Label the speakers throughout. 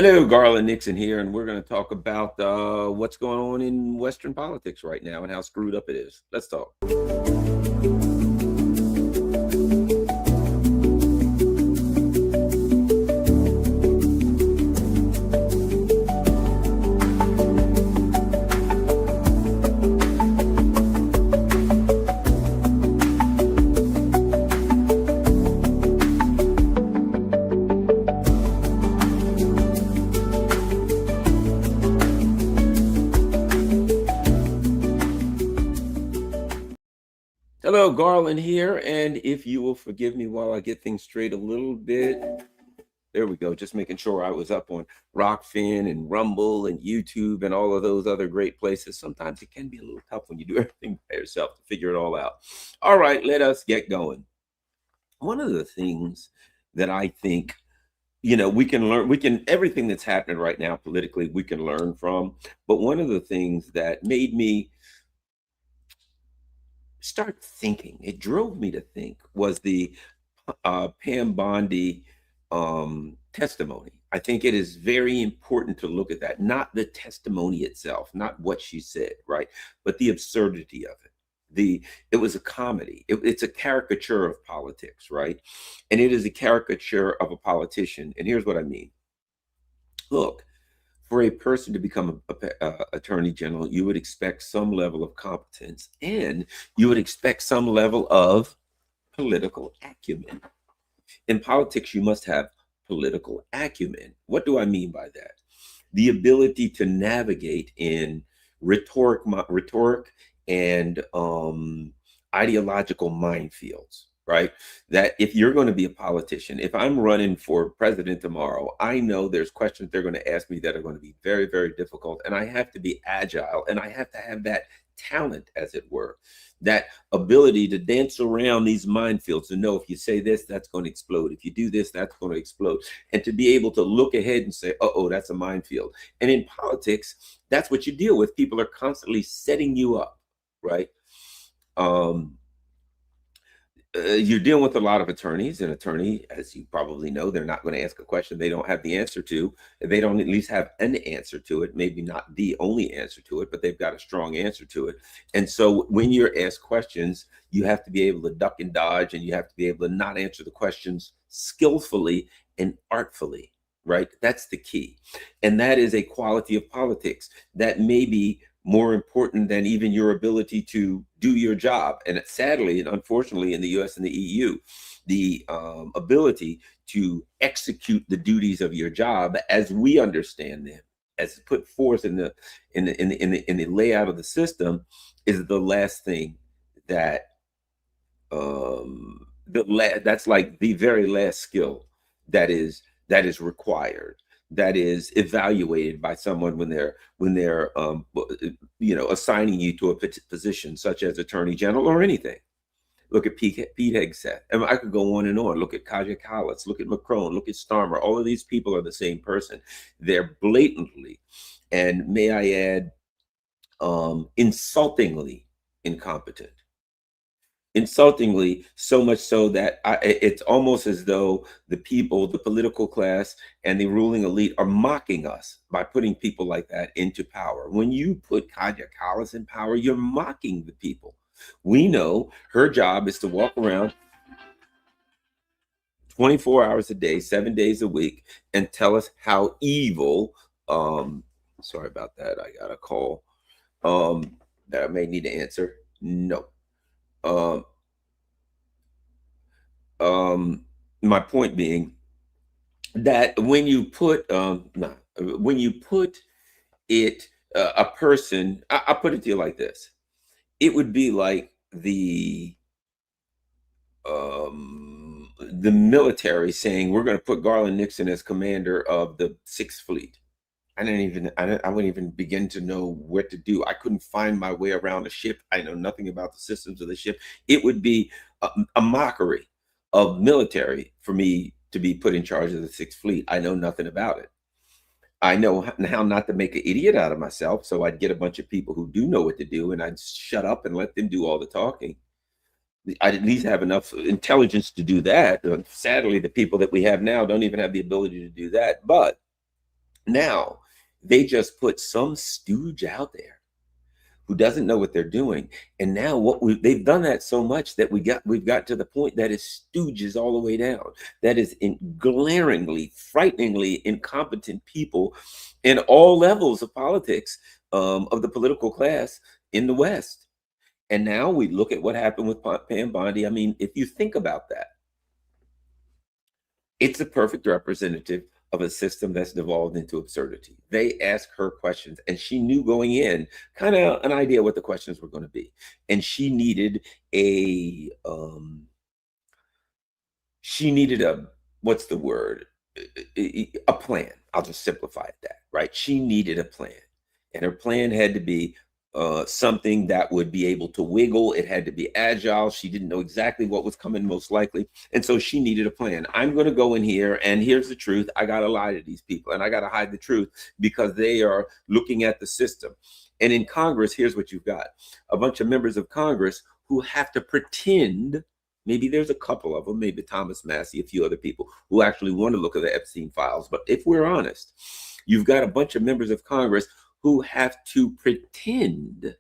Speaker 1: Hello, Garland Nixon here, and we're going to talk about what's going on in Western politics right now and how screwed up it is. Let's talk. Hello, Garland here, and if you will forgive me while I get things straight a little bit. There we go. Just making sure I was up on Rockfin and Rumble and YouTube and all of those other great places. Sometimes it can be a little tough when you do everything by yourself to figure it all out. All right, let us get going. One of the things that I think, we can learn, everything that's happening right now politically, we can learn from. But one of the things that made me start thinking, it drove me to think, was the Pam Bondi testimony. I think it is very important to look at that, not the testimony itself, not what she said, right, but the absurdity of it. It was a comedy. It's a caricature of politics, right? And it is a caricature of a politician. And here's what I mean. Look, for a person to become a attorney general, you would expect some level of competence, and you would expect some level of political acumen. In politics, you must have political acumen. What do I mean by that? The ability to navigate in rhetoric and ideological minefields, right? That if you're going to be a politician, if I'm running for president tomorrow, I know there's questions they're going to ask me that are going to be very, very difficult. And I have to be agile, and I have to have that talent, as it were, that ability to dance around these minefields, to know if you say this, that's going to explode. If you do this, that's going to explode. And to be able to look ahead and say, oh, that's a minefield. And in politics, that's what you deal with. People are constantly setting you up, right? You're dealing with a lot of attorneys. An attorney, as you probably know, they're not going to ask a question they don't have the answer to. They don't at least have an answer to it, maybe not the only answer to it, but they've got a strong answer to it. And so when you're asked questions, you have to be able to duck and dodge, and you have to be able to not answer the questions skillfully and artfully, right? That's the key. And that is a quality of politics that may be more important than even your ability to do your job. And sadly and unfortunately, in the US and the EU, the ability to execute the duties of your job as we understand them, as put forth in the layout of the system, is the last thing that that's like the very last skill that is required, that is evaluated by someone when they're assigning you to a position such as attorney general or anything. Look at Pete Hegseth. And I could go on and on. Look at Kaja Kallas. Look at Macron. Look at Starmer. All of these people are the same person. They're blatantly, and may I add, insultingly incompetent. Insultingly, so much so that it's almost as though the people, the political class, and the ruling elite are mocking us by putting people like that into power. When you put Kaja Kallas in power, you're mocking the people. We know her job is to walk around 24 hours a day, 7 days a week, and tell us how evil. Sorry about that. I got a call that I may need to answer. No. My point being that when you put it a person, I'll put it to you like this: it would be like the military saying, we're going to put Garland Nixon as commander of the Sixth Fleet. I wouldn't even begin to know what to do. I couldn't find my way around a ship. I know nothing about the systems of the ship. It would be a mockery of military for me to be put in charge of the Sixth Fleet. I know nothing about it. I know how not to make an idiot out of myself, so I'd get a bunch of people who do know what to do, and I'd shut up and let them do all the talking. I'd at least have enough intelligence to do that. Sadly, the people that we have now don't even have the ability to do that. But Now, they just put some stooge out there who doesn't know what they're doing. And now they've done that so much that we've got to the point that is stooges all the way down. That is in glaringly, frighteningly incompetent people in all levels of politics, of the political class in the West. And now we look at what happened with Pam Bondi. I mean, if you think about that, it's a perfect representative of a system that's devolved into absurdity. They asked her questions, and she knew going in kind of an idea what the questions were going to be, and she needed a what's the word, a plan. I'll just simplify it that, right? She needed a plan, and her plan had to be something that would be able to wiggle. It had to be agile. She didn't know exactly what was coming most likely, and so she needed a plan. I'm going to go in here, and here's the truth. I got to lie to these people, and I got to hide the truth because they are looking at the system. And in Congress, here's what you've got: a bunch of members of Congress who have to pretend. Maybe there's a couple of them, maybe Thomas Massey, a few other people who actually want to look at the Epstein files. But if we're honest, you've got a bunch of members of Congress who have to pretend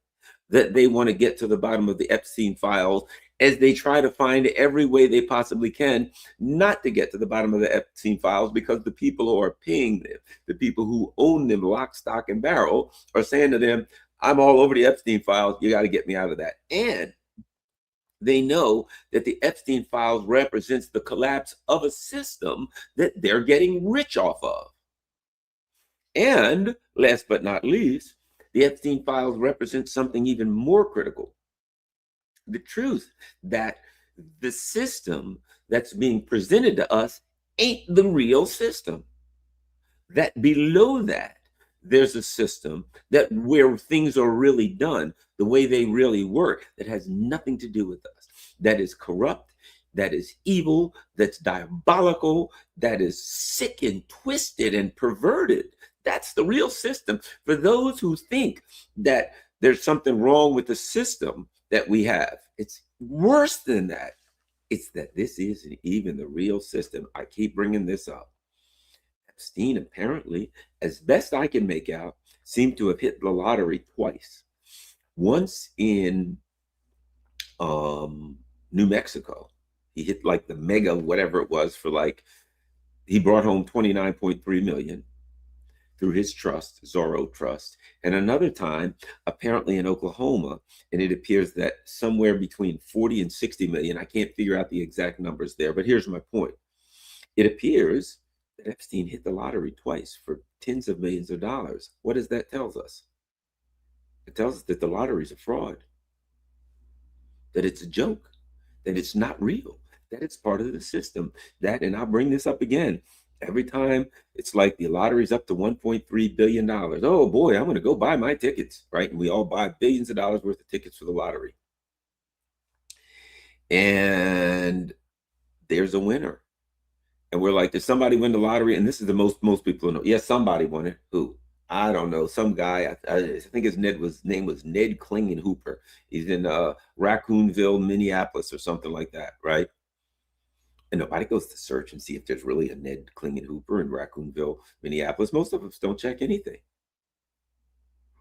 Speaker 1: that they want to get to the bottom of the Epstein files as they try to find every way they possibly can not to get to the bottom of the Epstein files, because the people who are paying them, the people who own them lock, stock, and barrel, are saying to them, I'm all over the Epstein files. You got to get me out of that. And they know that the Epstein files represents the collapse of a system that they're getting rich off of. And last but not least, the Epstein files represent something even more critical: the truth that the system that's being presented to us ain't the real system. That below that, there's a system that where things are really done the way they really work, that has nothing to do with us, that is corrupt, that is evil, that's diabolical, that is sick and twisted and perverted. That's the real system. For those who think that there's something wrong with the system that we have, it's worse than that. It's that this isn't even the real system. I keep bringing this up. Epstein, apparently, as best I can make out, seemed to have hit the lottery twice. Once in New Mexico, he hit like the mega whatever it was for like, he brought home 29.3 million through his trust, Zorro Trust. And another time, apparently in Oklahoma, and it appears that somewhere between 40 and 60 million. I can't figure out the exact numbers there, but here's my point. It appears that Epstein hit the lottery twice for tens of millions of dollars. What does that tell us? It tells us that the lottery is a fraud, that it's a joke, that it's not real, that it's part of the system. That, and I'll bring this up again, every time it's like the lottery's up to $1.3 billion. Oh boy, I'm going to go buy my tickets, right? And we all buy billions of dollars worth of tickets for the lottery. And there's a winner. And we're like, did somebody win the lottery? And this is the most people know. Yes, somebody won it. Who? I don't know. Some guy. I think his name was Ned Klingenhooper. He's in Raccoonville, Minneapolis, or something like that, right? And nobody goes to search and see if there's really a Ned Klingenhooper in Raccoonville, Minneapolis. Most of us don't check anything.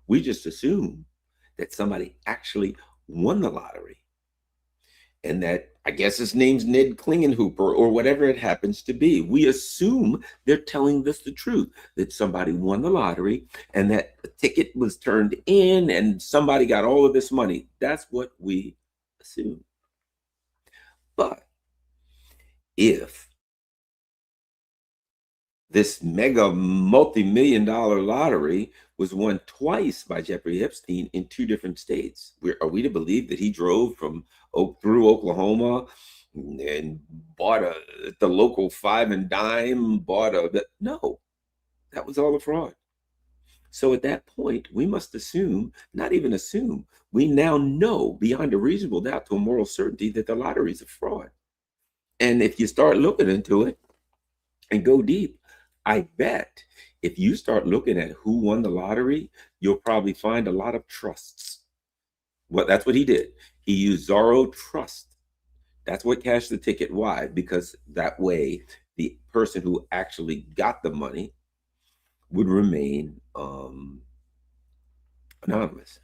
Speaker 1: We just assume that somebody actually won the lottery, and that, I guess his name's Ned Klingenhooper or whatever it happens to be. We assume they're telling us the truth, that somebody won the lottery and that a ticket was turned in and somebody got all of this money. That's what we assume. But if this mega multi-million dollar lottery was won twice by Jeffrey Epstein in two different states, are we to believe that he drove through Oklahoma and bought the local five and dime, no, that was all a fraud. So at that point, we must assume, not even assume, we now know beyond a reasonable doubt to a moral certainty that the lottery is a fraud. And if you start looking into it and go deep, I bet if you start looking at who won the lottery, you'll probably find a lot of trusts. Well, that's what he did. He used Zorro Trust. That's what cashed the ticket. Why? Because that way, the person who actually got the money would remain anonymous.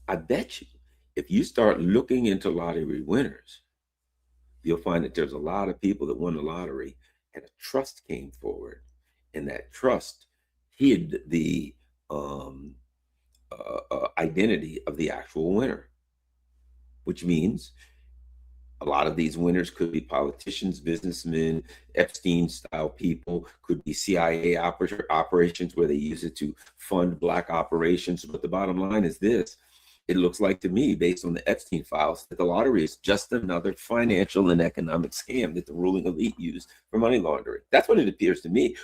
Speaker 1: I bet you, if you start looking into lottery winners, you'll find that there's a lot of people that won the lottery and a trust came forward, and that trust hid the um, identity of the actual winner, which means a lot of these winners could be politicians, businessmen, Epstein style people, could be CIA operations where they use it to fund black operations. But the bottom line is this: it looks like to me, based on the Epstein files, that the lottery is just another financial and economic scam that the ruling elite use for money laundering. That's what it appears to me.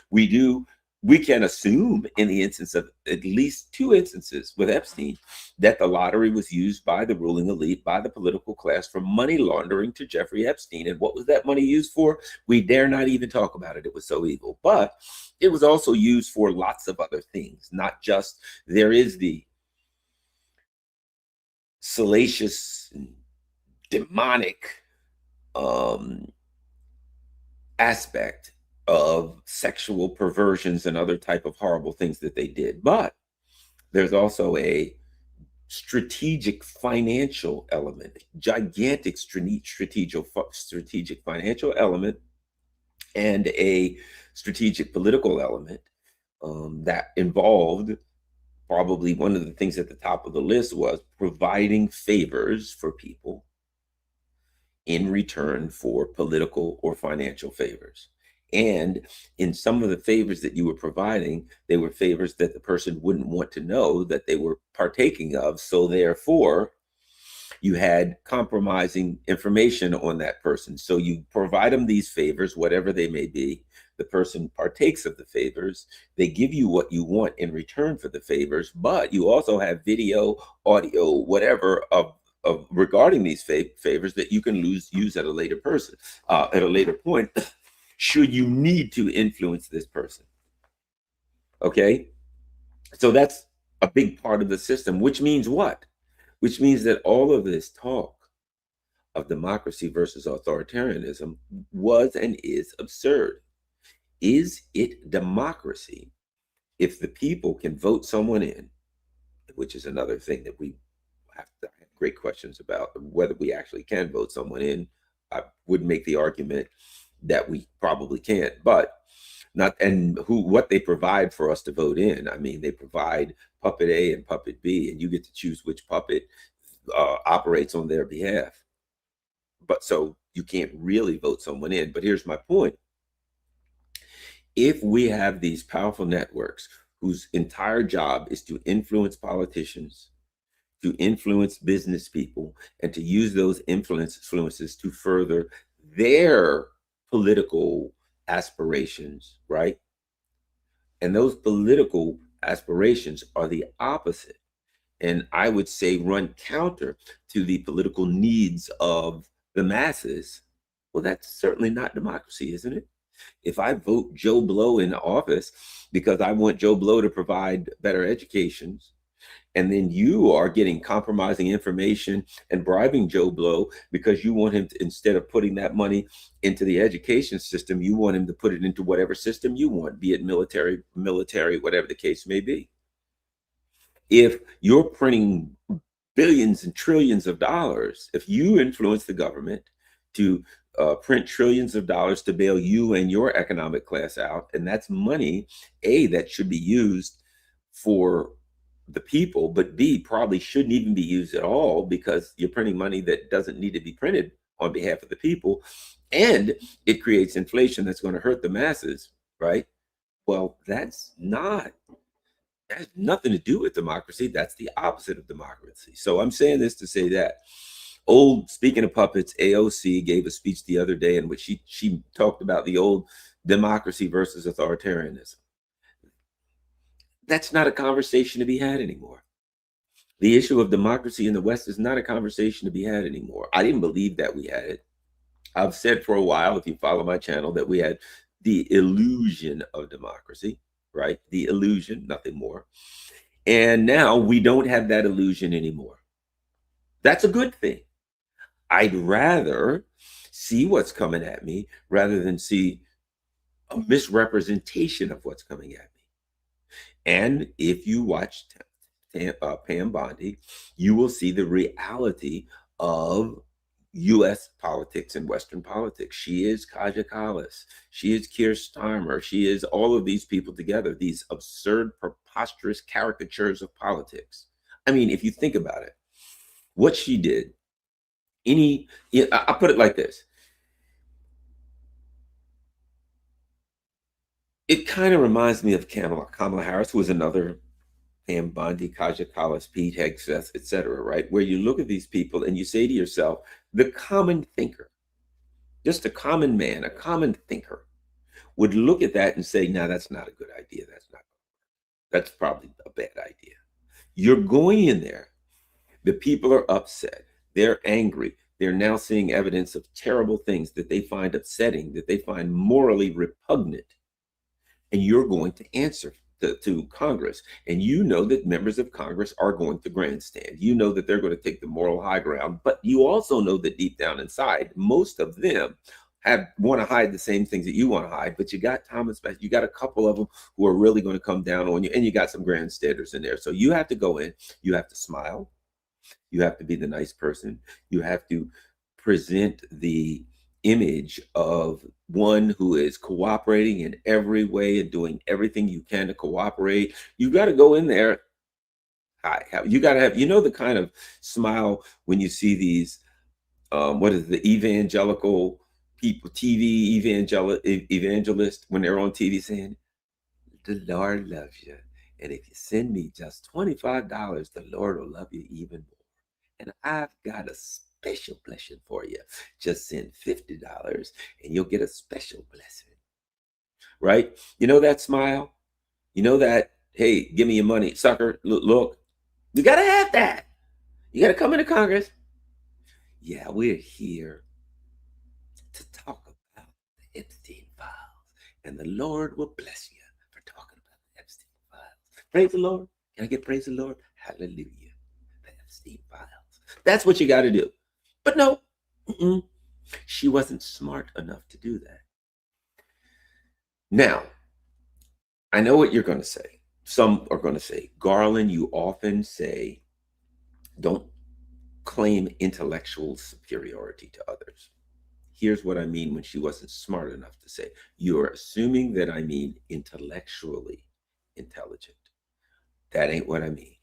Speaker 1: We can assume, in the instance of at least two instances with Epstein, that the lottery was used by the ruling elite, by the political class, for money laundering to Jeffrey Epstein. And what was that money used for? We dare not even talk about it. It was so evil. But it was also used for lots of other things, not just, there is the salacious, demonic um, aspect of sexual perversions and other type of horrible things that they did. But there's also a strategic financial element, gigantic strategic financial element, and a strategic political element that involved, probably one of the things at the top of the list was providing favors for people in return for political or financial favors. And in some of the favors that you were providing, they were favors that the person wouldn't want to know that they were partaking of. So therefore, you had compromising information on that person. So you provide them these favors, whatever they may be. The person partakes of the favors. They give you what you want in return for the favors, but you also have video, audio, whatever of regarding these favors that you can use at a later at a later point, should you need to influence this person. Okay, so that's a big part of the system, which means what? Which means that all of this talk of democracy versus authoritarianism was and is absurd. Is it democracy if the people can vote someone in, which is another thing that we have to have great questions about whether we actually can vote someone in? I would make the argument that we probably can't, but not, and what they provide for us to vote in. I mean, they provide puppet A and puppet B, and you get to choose which puppet operates on their behalf. But so you can't really vote someone in. But here's my point: if we have these powerful networks whose entire job is to influence politicians, to influence business people, and to use those influences to further their political aspirations, right? And those political aspirations are the opposite, and I would say run counter to the political needs of the masses. Well, that's certainly not democracy, isn't it? If I vote Joe Blow in office because I want Joe Blow to provide better educations, and then you are getting compromising information and bribing Joe Blow because you want him to, instead of putting that money into the education system, you want him to put it into whatever system you want, be it military, whatever the case may be. If you're printing billions and trillions of dollars, if you influence the government to print trillions of dollars to bail you and your economic class out, and that's money, A, that should be used for the people, but B, probably shouldn't even be used at all because you're printing money that doesn't need to be printed on behalf of the people, and it creates inflation that's going to hurt the masses, right? Well, that has nothing to do with democracy. That's the opposite of democracy. So I'm saying this to say that, speaking of puppets, AOC gave a speech the other day in which she talked about the old democracy versus authoritarianism. That's not a conversation to be had anymore. The issue of democracy in the West is not a conversation to be had anymore. I didn't believe that we had it. I've said for a while, if you follow my channel, that we had the illusion of democracy, right? The illusion, nothing more. And now we don't have that illusion anymore. That's a good thing. I'd rather see what's coming at me rather than see a misrepresentation of what's coming at me. And if you watch Pam Bondi, you will see the reality of U.S. politics and Western politics. She is Kaja Kallas. She is Keir Starmer. She is all of these people together, these absurd, preposterous caricatures of politics. I mean, if you think about it, what she did, I'll put it like this. It kind of reminds me of Kamala Harris, who was another Pam Bondi, Kaja Kallas, Pete Hegseth, et cetera, right? Where you look at these people and you say to yourself, the common thinker, just a common man, a common thinker, would look at that and say, no, that's not a good idea. That's probably a bad idea. You're going in there. The people are upset. They're angry. They're now seeing evidence of terrible things that they find upsetting, that they find morally repugnant. And you're going to answer to Congress. And you know that members of Congress are going to grandstand. You know that they're going to take the moral high ground. But you also know that deep down inside, most of them want to hide the same things that you want to hide. But you got Thomas, you got a couple of them who are really going to come down on you. And you got some grandstanders in there. So you have to go in. You have to smile. You have to be the nice person. You have to present the image of one who is cooperating in every way and doing everything you can to cooperate. You got to go in there. Hi, you got to have, the kind of smile when you see these, what is the evangelical people, TV evangelists, when they're on TV saying, the Lord loves you. And if you send me just $25, the Lord will love you even more. And I've got a special blessing for you. Just send $50 and you'll get a special blessing. Right? You know that smile? You know that, hey, give me your money, sucker. Look, you got to have that. You got to come into Congress. Yeah, we're here to talk about the Epstein files. And the Lord will bless you for talking about the Epstein files. Praise the Lord. Can I get praise the Lord? Hallelujah. The Epstein files. That's what you got to do. But no, she wasn't smart enough to do that. Now, I know what you're going to say. Some are going to say, Garland, you often say, don't claim intellectual superiority to others. Here's what I mean when she wasn't smart enough to say. You're assuming that I mean intellectually intelligent. That ain't what I mean.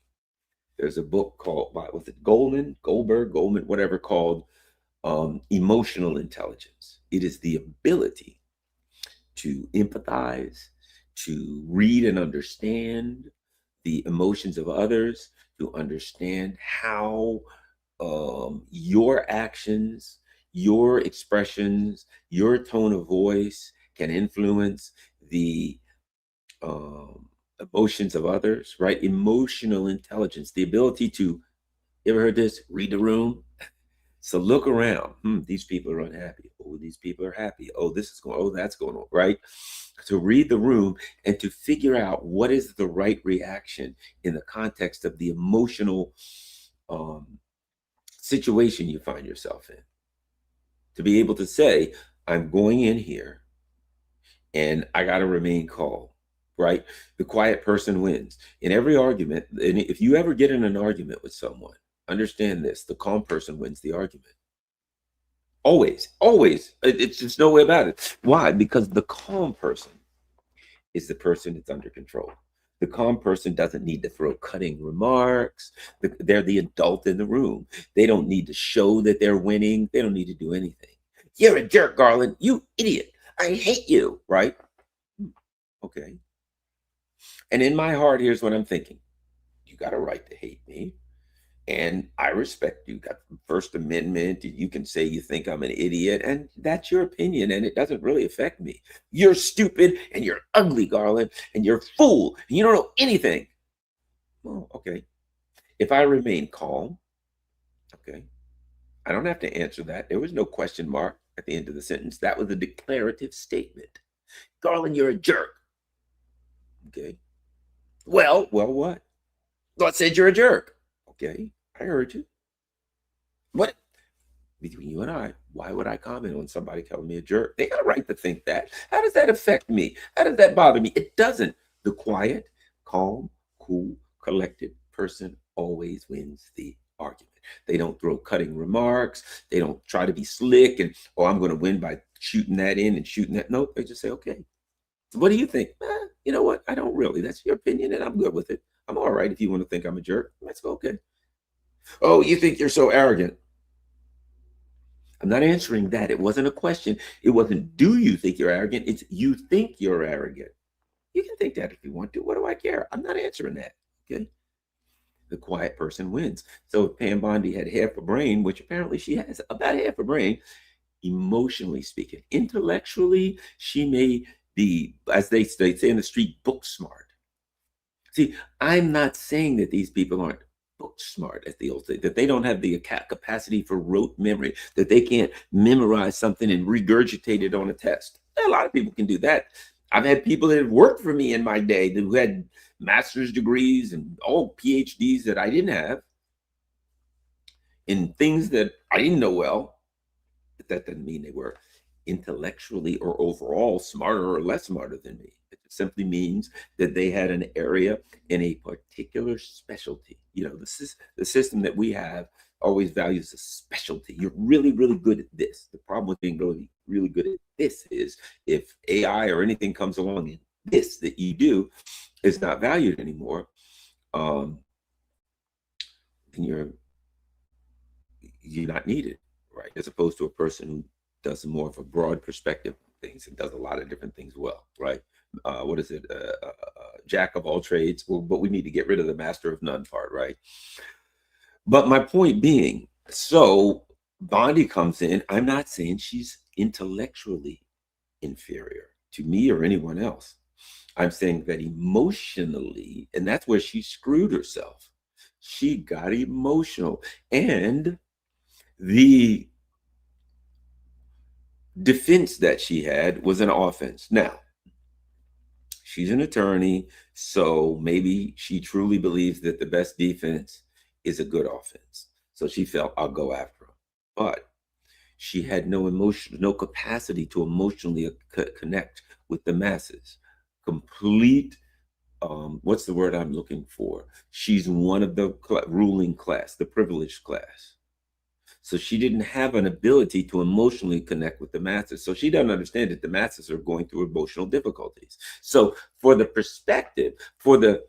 Speaker 1: There's a book called, was it Goldberg, whatever, called Emotional Intelligence. It is the ability to empathize, to read and understand the emotions of others, to understand how your actions, your expressions, your tone of voice can influence the emotions of others, right? Emotional intelligence, the ability to, you ever heard this? Read the room. So look around. These people are unhappy. Oh, these people are happy. Oh, this is going. Oh, that's going on. Right. To read the room and to figure out what is the right reaction in the context of the emotional situation you find yourself in. To be able to say, I'm going in here and I got to remain calm. Right? The quiet person wins. In every argument, and if you ever get in an argument with someone, understand this, the calm person wins the argument. Always, always. It's just no way about it. Why? Because the calm person is the person that's under control. The calm person doesn't need to throw cutting remarks. They're the adult in the room. They don't need to show that they're winning. They don't need to do anything. You're a jerk, Garland. You idiot. I hate you. Right? Okay. And in my heart, here's what I'm thinking. You got a right to hate me. And I respect you. Got the First Amendment. You can say you think I'm an idiot. And that's your opinion. And it doesn't really affect me. You're stupid and you're ugly, Garland. And you're a fool. And you don't know anything. Well, okay. If I remain calm, okay, I don't have to answer that. There was no question mark at the end of the sentence. That was a declarative statement. Garland, you're a jerk. Okay. Well, what? Well, I said you're a jerk. Okay, I heard you. What? Between you and I, why would I comment on somebody calling me a jerk? They got a right to think that. How does that affect me? How does that bother me? It doesn't. The quiet, calm, cool, collected person always wins the argument. They don't throw cutting remarks. They don't try to be slick and, oh, I'm going to win by shooting that in and shooting that. No, they just say, okay, what do you think? You know what? I don't really. That's your opinion, and I'm good with it. I'm all right if you want to think I'm a jerk. Let's go. Okay. Oh, you think you're so arrogant? I'm not answering that. It wasn't a question. It wasn't, do you think you're arrogant? It's, you think you're arrogant. You can think that if you want to. What do I care? I'm not answering that. Okay. The quiet person wins. So if Pam Bondi had half a brain, which apparently she has about half a brain, emotionally speaking, intellectually, she may be, as they say in the street, book smart. See, I'm not saying that these people aren't book smart, as the old say, that they don't have the capacity for rote memory, that they can't memorize something and regurgitate it on a test. A lot of people can do that. I've had people that have worked for me in my day who had master's degrees and all PhDs that I didn't have in things that I didn't know well. But that doesn't mean they were intellectually or overall smarter or less smarter than me. It simply means that they had an area in a particular specialty. You know, the system that we have always values a specialty. You're really, really good at this. The problem with being really, really good at this is if AI or anything comes along and this that you do is not valued anymore, then you're not needed, right? As opposed to a person who does more of a broad perspective of things and does a lot of different things well, right? What is it? Jack of all trades. Well, but we need to get rid of the master of none part, right? But my point being, so Bondi comes in. I'm not saying she's intellectually inferior to me or anyone else. I'm saying that emotionally, and that's where she screwed herself. She got emotional. And the defense that she had was an offense. Now, she's an attorney, so maybe she truly believes that the best defense is a good offense. So she felt, I'll go after him. But she had no emotion, no capacity to emotionally connect with the masses. Complete, what's the word I'm looking for? She's one of the ruling class, the privileged class. So she didn't have an ability to emotionally connect with the masses. So she doesn't understand that the masses are going through emotional difficulties. So for the perspective, for the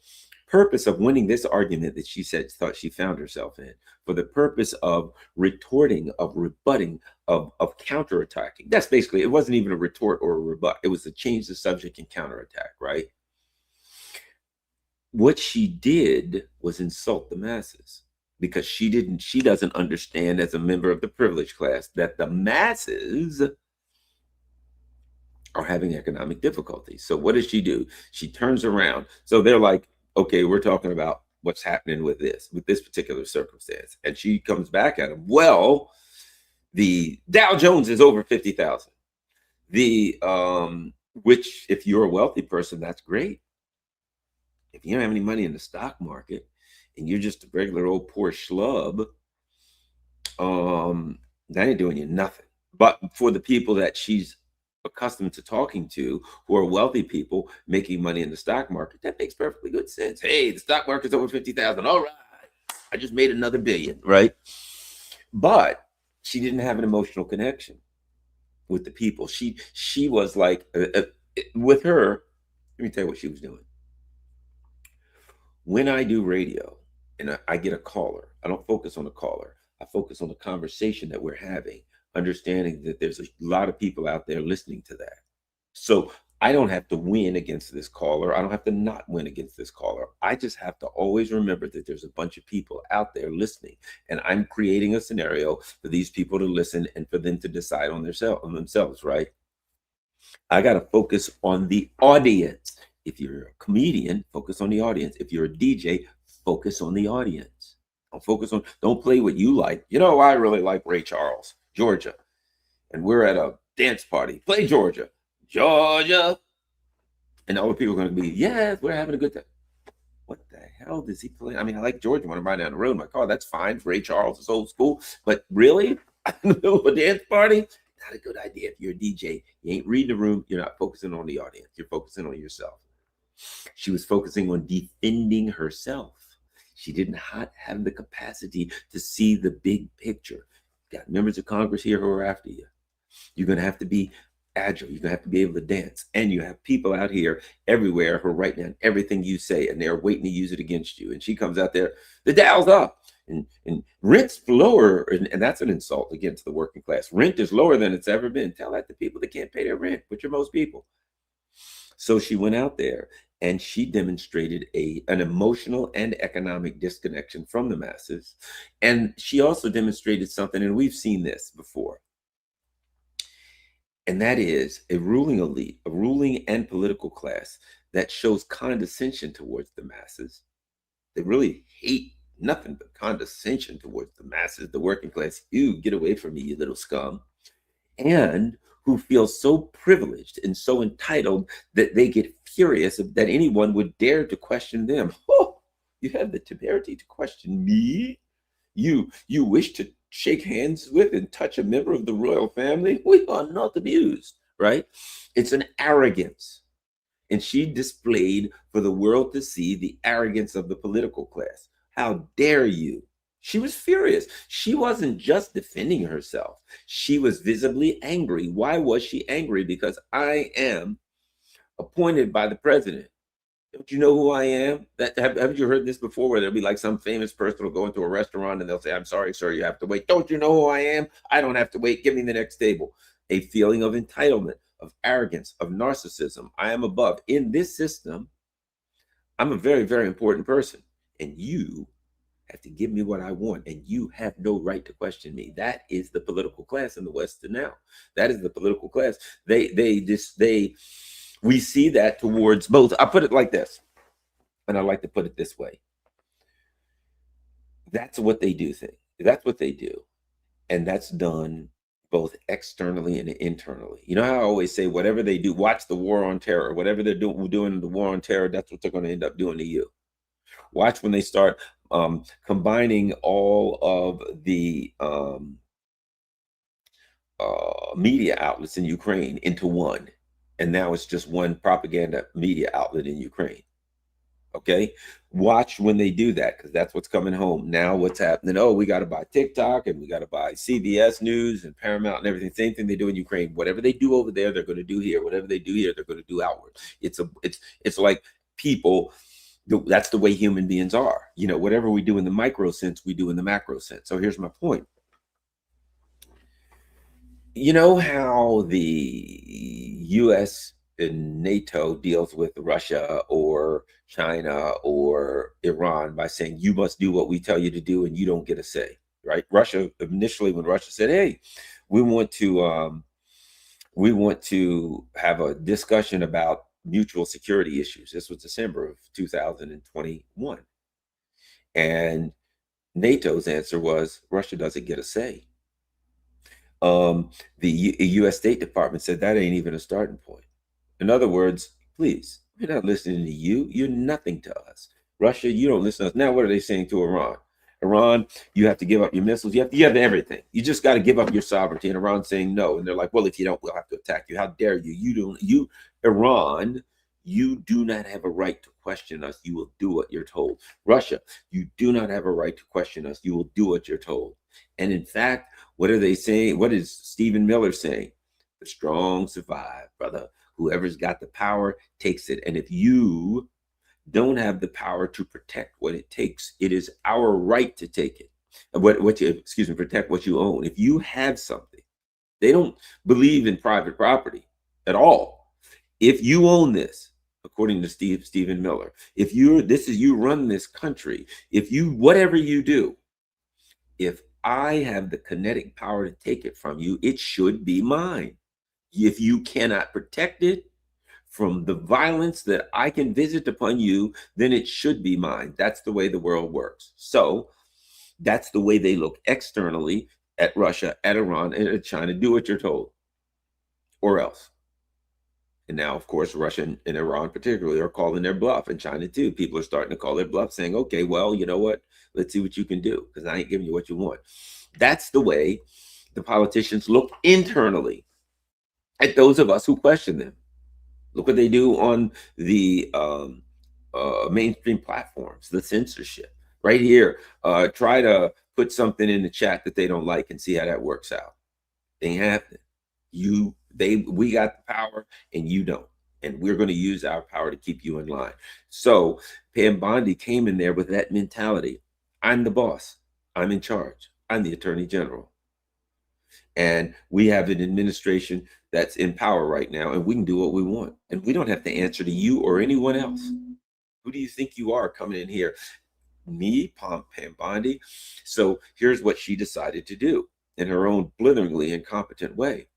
Speaker 1: purpose of winning this argument that she said thought she found herself in, for the purpose of retorting, of rebutting, of counterattacking. That's basically, it wasn't even a retort or a rebut. It was to change the subject and counterattack, right? What she did was insult the masses, because she doesn't understand, as a member of the privileged class, that the masses are having economic difficulties. So what does she do? She turns around. So they're like, okay, we're talking about what's happening with this particular circumstance. And she comes back at him. Well, the Dow Jones is over 50,000. Which, if you're a wealthy person, that's great. If you don't have any money in the stock market and you're just a regular old poor schlub, that ain't doing you nothing. But for the people that she's accustomed to talking to, who are wealthy people making money in the stock market, that makes perfectly good sense. Hey, the stock market's over 50,000. All right, I just made another billion, right? But she didn't have an emotional connection with the people. She was like, with her, let me tell you what she was doing. When I do radio and I get a caller, I don't focus on the caller. I focus on the conversation that we're having, understanding that there's a lot of people out there listening to that. So I don't have to win against this caller. I don't have to not win against this caller. I just have to always remember that there's a bunch of people out there listening, and I'm creating a scenario for these people to listen and for them to decide on themselves, right? I got to focus on the audience. If you're a comedian, focus on the audience. If you're a DJ, focus on the audience. Don't play what you like. You know, I really like Ray Charles, Georgia. And we're at a dance party. Play Georgia. Georgia. And all the people are going to be, yes, we're having a good time. What the hell does he play? I mean, I like Georgia when I'm riding down the road in my car. That's fine. Ray Charles is old school. But really, in the middle of a dance party, not a good idea. If you're a DJ, you ain't reading the room. You're not focusing on the audience. You're focusing on yourself. She was focusing on defending herself. She didn't have the capacity to see the big picture. You got members of Congress here who are after you. You're going to have to be agile. You're going to have to be able to dance. And you have people out here everywhere who are writing down everything you say, and they're waiting to use it against you. And she comes out there, the Dow's up. And rent's lower, and that's an insult against the working class. Rent is lower than it's ever been. Tell that to people that can't pay their rent, which are most people. So she went out there and she demonstrated an emotional and economic disconnection from the masses. And she also demonstrated something, and we've seen this before, and that is a ruling elite, a ruling and political class that shows condescension towards the masses. They really hate nothing but condescension towards the masses, the working class. You get away from me, you little scum. And who feel so privileged and so entitled that they get furious that anyone would dare to question them. Oh, you have the temerity to question me? You wish to shake hands with and touch a member of the royal family? We are not abused, right? It's an arrogance. And she displayed for the world to see the arrogance of the political class. How dare you? She was furious. She wasn't just defending herself. She was visibly angry. Why was she angry? Because I am appointed by the president. Don't you know who I am? Haven't you heard this before, where there'll be like some famous person will go into a restaurant and they'll say, I'm sorry, sir, you have to wait. Don't you know who I am? I don't have to wait. Give me the next table. A feeling of entitlement, of arrogance, of narcissism. I am above. In this system, I'm a very, very important person. And you have to give me what I want, and you have no right to question me. That is the political class in the West now. That is the political class. We see that towards both. I put it like this, and I like to put it this way. That's what they do. That's what they do, and that's done both externally and internally. You know how I always say, whatever they do, watch the war on terror. Whatever they're doing the war on terror, that's what they're going to end up doing to you. Watch when they start combining all of the media outlets in Ukraine into one. And now it's just one propaganda media outlet in Ukraine. Okay? Watch when they do that, because that's what's coming home. Now what's happening? Oh, we got to buy TikTok, and we got to buy CBS News and Paramount and everything. Same thing they do in Ukraine. Whatever they do over there, they're going to do here. Whatever they do here, they're going to do outward. It's like people. That's the way human beings are. You know, whatever we do in the micro sense, we do in the macro sense. So here's my point. You know how the US and NATO deals with Russia or China or Iran by saying, you must do what we tell you to do and you don't get a say, right? Russia, initially when Russia said, hey, we want to have a discussion about mutual security issues. This was December of 2021. And NATO's answer was, Russia doesn't get a say. The US State Department said that ain't even a starting point. In other words, please, we're not listening to you. You're nothing to us. Russia, you don't listen to us. Now, what are they saying to Iran? Iran, you have to give up your missiles. You have everything. You just got to give up your sovereignty. And Iran's saying no. And they're like, well, if you don't, we'll have to attack you. How dare you? Iran, you do not have a right to question us. You will do what you're told. Russia, you do not have a right to question us. You will do what you're told. And in fact, what are they saying? What is Stephen Miller saying? The strong survive, brother. Whoever's got the power takes it. And if you don't have the power to protect what it takes, it is our right to take it. Protect what you own. If you have something, they don't believe in private property at all. If you own this, according to Stephen Miller, if you run this country, whatever you do, if I have the kinetic power to take it from you, it should be mine. If you cannot protect it from the violence that I can visit upon you, then it should be mine. That's the way the world works. So that's the way they look externally at Russia, at Iran, and at China. Do what you're told, or else. And now, of course, Russia and Iran particularly are calling their bluff, and China too. People are starting to call their bluff, saying, okay, well, you know what? Let's see what you can do, because I ain't giving you what you want. That's the way the politicians look internally at those of us who question them. Look what they do on the mainstream platforms, the censorship. Right here, try to put something in the chat that they don't like and see how that works out. Ain't happening. We got the power and you don't. And we're going to use our power to keep you in line. So Pam Bondi came in there with that mentality. I'm the boss. I'm in charge. I'm the attorney general. And we have an administration that's in power right now, and we can do what we want. And we don't have to answer to you or anyone else. Who do you think you are coming in here? Me, Pam Bondi. So here's what she decided to do in her own blitheringly incompetent way.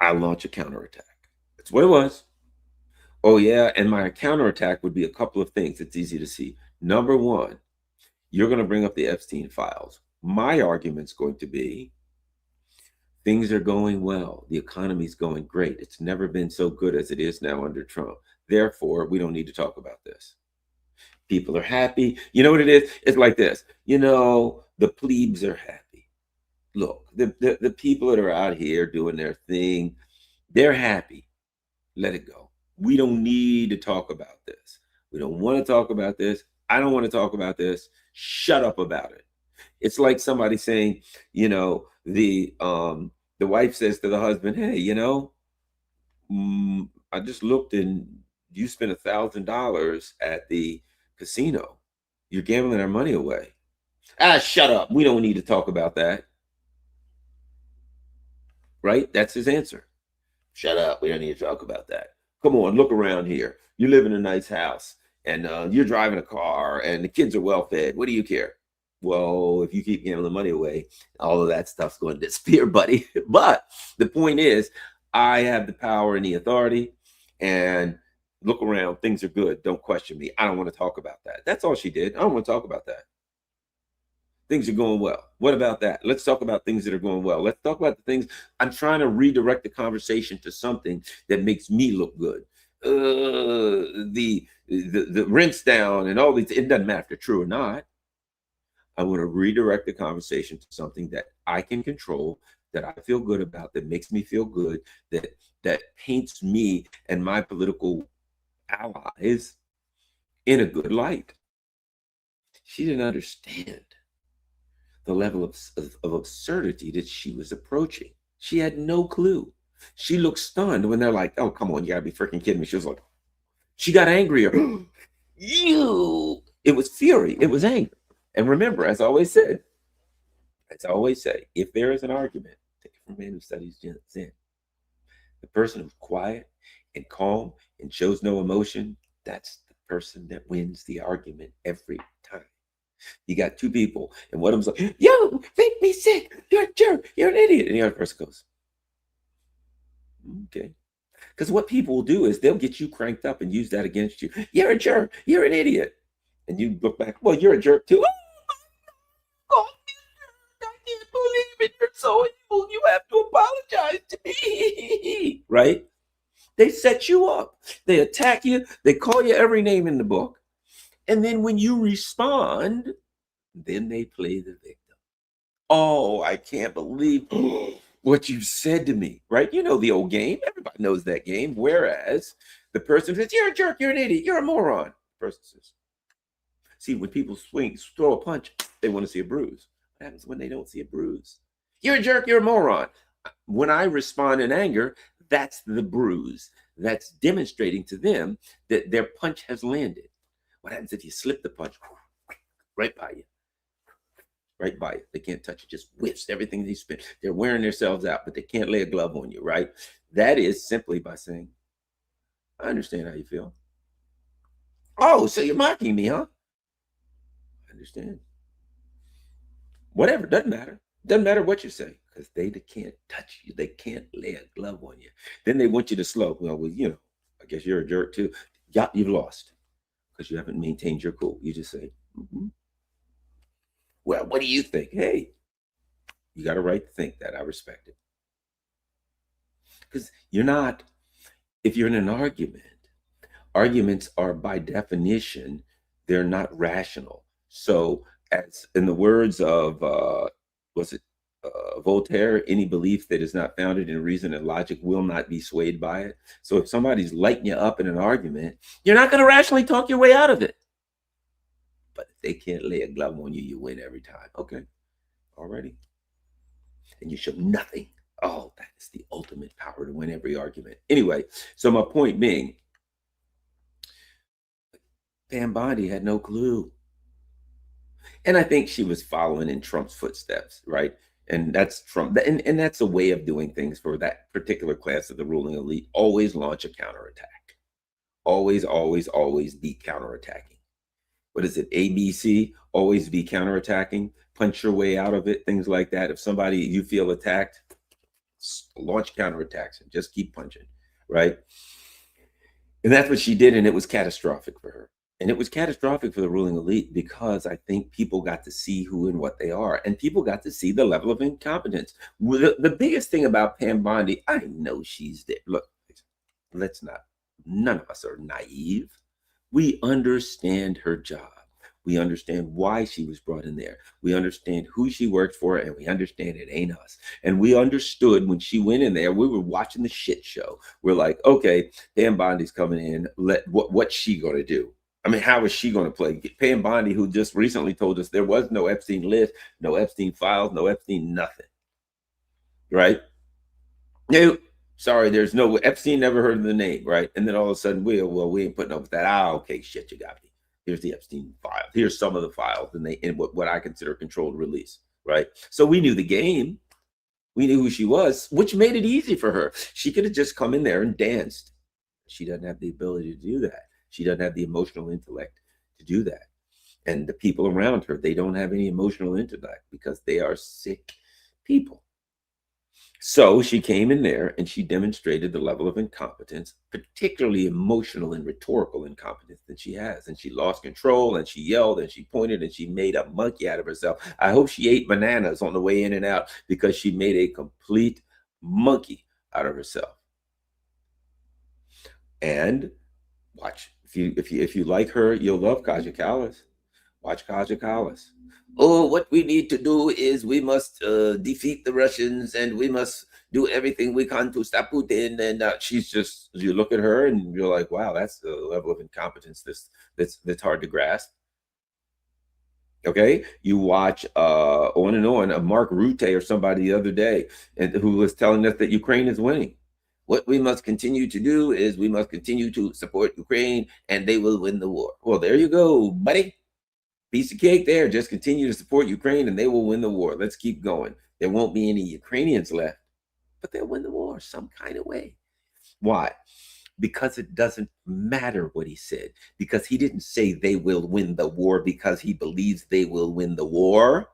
Speaker 1: I launch a counterattack. That's what it was. Oh, yeah. And my counterattack would be a couple of things. It's easy to see. Number one, you're going to bring up the Epstein files. My argument's going to be things are going well. The economy's going great. It's never been so good as it is now under Trump. Therefore, we don't need to talk about this. People are happy. You know what it is? It's like this. The plebes are happy. Look, the people that are out here doing their thing, they're happy. Let it go. We don't need to talk about this. We don't want to talk about this. I don't want to talk about this. Shut up about it. It's like somebody saying, the wife says to the husband, hey, I just looked and you spent $1,000 at the casino. You're gambling our money away. Shut up. We don't need to talk about that. Right? That's his answer. Shut up. We don't need to talk about that. Come on, look around here. You live in a nice house and you're driving a car and the kids are well fed. What do you care? Well, if you keep gambling money away, all of that stuff's going to disappear, buddy. But the point is, I have the power and the authority, and look around. Things are good. Don't question me. I don't want to talk about that. That's all she did. I don't want to talk about that. Things are going well. What about that? Let's talk about things that are going well. Let's talk about the things. I'm trying to redirect the conversation to something that makes me look good. The rent's down and all these. It doesn't matter if they're true or not. I want to redirect the conversation to something that I can control, that I feel good about, that makes me feel good, that paints me and my political allies in a good light. She didn't understand the level of absurdity that she was approaching. She had no clue. She looked stunned when they're like, oh, come on, you gotta be freaking kidding me. She was like, she got angrier. It was fury. It was anger. And remember, as I always say, if there is an argument, take it from a man who studies Zen. The person who's quiet and calm and shows no emotion, that's the person that wins the argument every time. You got two people, and one of them's like, yo, make me sick. You're a jerk. You're an idiot. And the other person goes, okay. Because what people will do is they'll get you cranked up and use that against you. You're a jerk. You're an idiot. And you look back, well, you're a jerk too. Oh, I can't believe it. You're so evil. You have to apologize to me. Right? They set you up. They attack you. They call you every name in the book. And then when you respond, then they play the victim. Oh, I can't believe what you said to me, right? You know the old game. Everybody knows that game. Whereas the person says, you're a jerk, you're an idiot, you're a moron. The person says, see, when people throw a punch, they want to see a bruise. What happens when they don't see a bruise? You're a jerk, you're a moron. When I respond in anger, that's the bruise. That's demonstrating to them that their punch has landed. What happens if you slip the punch right by you? Right by it. They can't touch it, just whiffs everything they spit. They're wearing themselves out, but they can't lay a glove on you, right? That is simply by saying, I understand how you feel. Oh, so you're mocking me, huh? I understand. Whatever, doesn't matter. Doesn't matter what you say, because they can't touch you. They can't lay a glove on you. Then they want you to slow. Well, I guess you're a jerk too. Yeah, you've lost because you haven't maintained your cool. You just say, mm-hmm. Well, what do you think? Hey, you got a right to think that. I respect it. Because if you're in an argument, arguments are by definition, they're not rational. So, as in the words of, Voltaire, any belief that is not founded in reason and logic will not be swayed by it. So if somebody's lighting you up in an argument, you're not going to rationally talk your way out of it. But if they can't lay a glove on you, you win every time. Okay, already. And you show nothing. Oh, that is the ultimate power to win every argument. Anyway, so my point being, Pam Bondi had no clue. And I think she was following in Trump's footsteps, right? And that's Trump. And that's a way of doing things for that particular class of the ruling elite. Always launch a counterattack. Always, always, always be counterattacking. What is it? ABC? Always be counterattacking. Punch your way out of it. Things like that. If somebody you feel attacked, launch counterattacks and just keep punching, right? And that's what she did, and it was catastrophic for her. And it was catastrophic for the ruling elite because I think people got to see who and what they are, and people got to see the level of incompetence. The biggest thing about Pam Bondi, I know she's there. Look, let's not, none of us are naive. We understand her job. We understand why she was brought in there. We understand who she worked for, and we understand it ain't us. And we understood when she went in there, we were watching the shit show. We're like, okay, Pam Bondi's coming in. What's she going to do? I mean, how is she going to play? Pam Bondi, who just recently told us there was no Epstein list, no Epstein files, no Epstein nothing, right? No, sorry, there's no Epstein, never heard of the name, right? And then all of a sudden, we ain't putting up with that. Okay, shit, you got me. Here's the Epstein files. Here's some of the files, and they in what I consider controlled release, right? So we knew the game. We knew who she was, which made it easy for her. She could have just come in there and danced. She doesn't have the ability to do that. She doesn't have the emotional intellect to do that. And the people around her, they don't have any emotional intellect because they are sick people. So she came in there and she demonstrated the level of incompetence, particularly emotional and rhetorical incompetence that she has. And she lost control and she yelled and she pointed and she made a monkey out of herself. I hope she ate bananas on the way in and out because she made a complete monkey out of herself. And watch, if you like her, you'll love Kaja Kallas. Watch Kaja Kallas. Oh, what we need to do is we must defeat the Russians and we must do everything we can to stop Putin. And she's just, you look at her and you're like, wow, that's the level of incompetence that's hard to grasp. Okay, you watch on and on, Mark Rutte or somebody the other day, and who was telling us that Ukraine is winning. What we must continue to do is we must continue to support Ukraine and they will win the war. Well, there you go, buddy. Piece of cake there. Just continue to support Ukraine and they will win the war. Let's keep going. There won't be any Ukrainians left, but they'll win the war some kind of way. Why? Because it doesn't matter what he said, because he didn't say they will win the war because he believes they will win the war.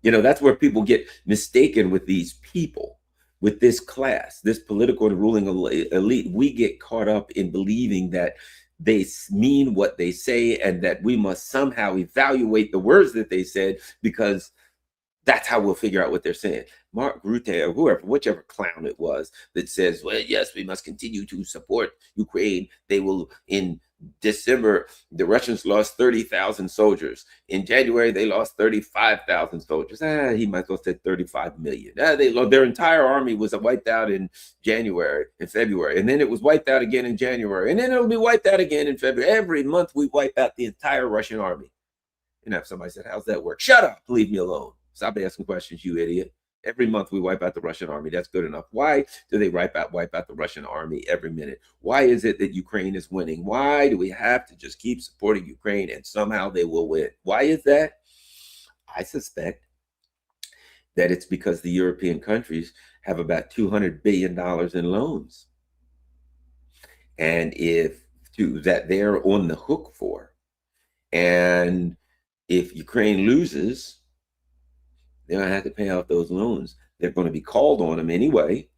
Speaker 1: You know, that's where people get mistaken with these people, with this class, this political and ruling elite. We get caught up in believing that they mean what they say and that we must somehow evaluate the words that they said because that's how we'll figure out what they're saying. Mark Rutte or whoever, whichever clown it was that says, well, yes, we must continue to support Ukraine. They will, in December, the Russians lost 30,000 soldiers. In January, they lost 35,000 soldiers. He might as well say 35 million. Their entire army was wiped out in January, in February. And then it was wiped out again in January. And then it'll be wiped out again in February. Every month we wipe out the entire Russian army. And if somebody said, how's that work? Shut up, leave me alone. Stop asking questions, you idiot. Every month we wipe out the Russian army. That's good enough. Why do they wipe out the Russian army every minute? Why is it that Ukraine is winning? Why do we have to just keep supporting Ukraine and somehow they will win? Why is that? I suspect that it's because the European countries have about $200 billion in loans. And that they're on the hook for. And if Ukraine loses, they're going to have to pay off those loans. They're going to be called on them anyway.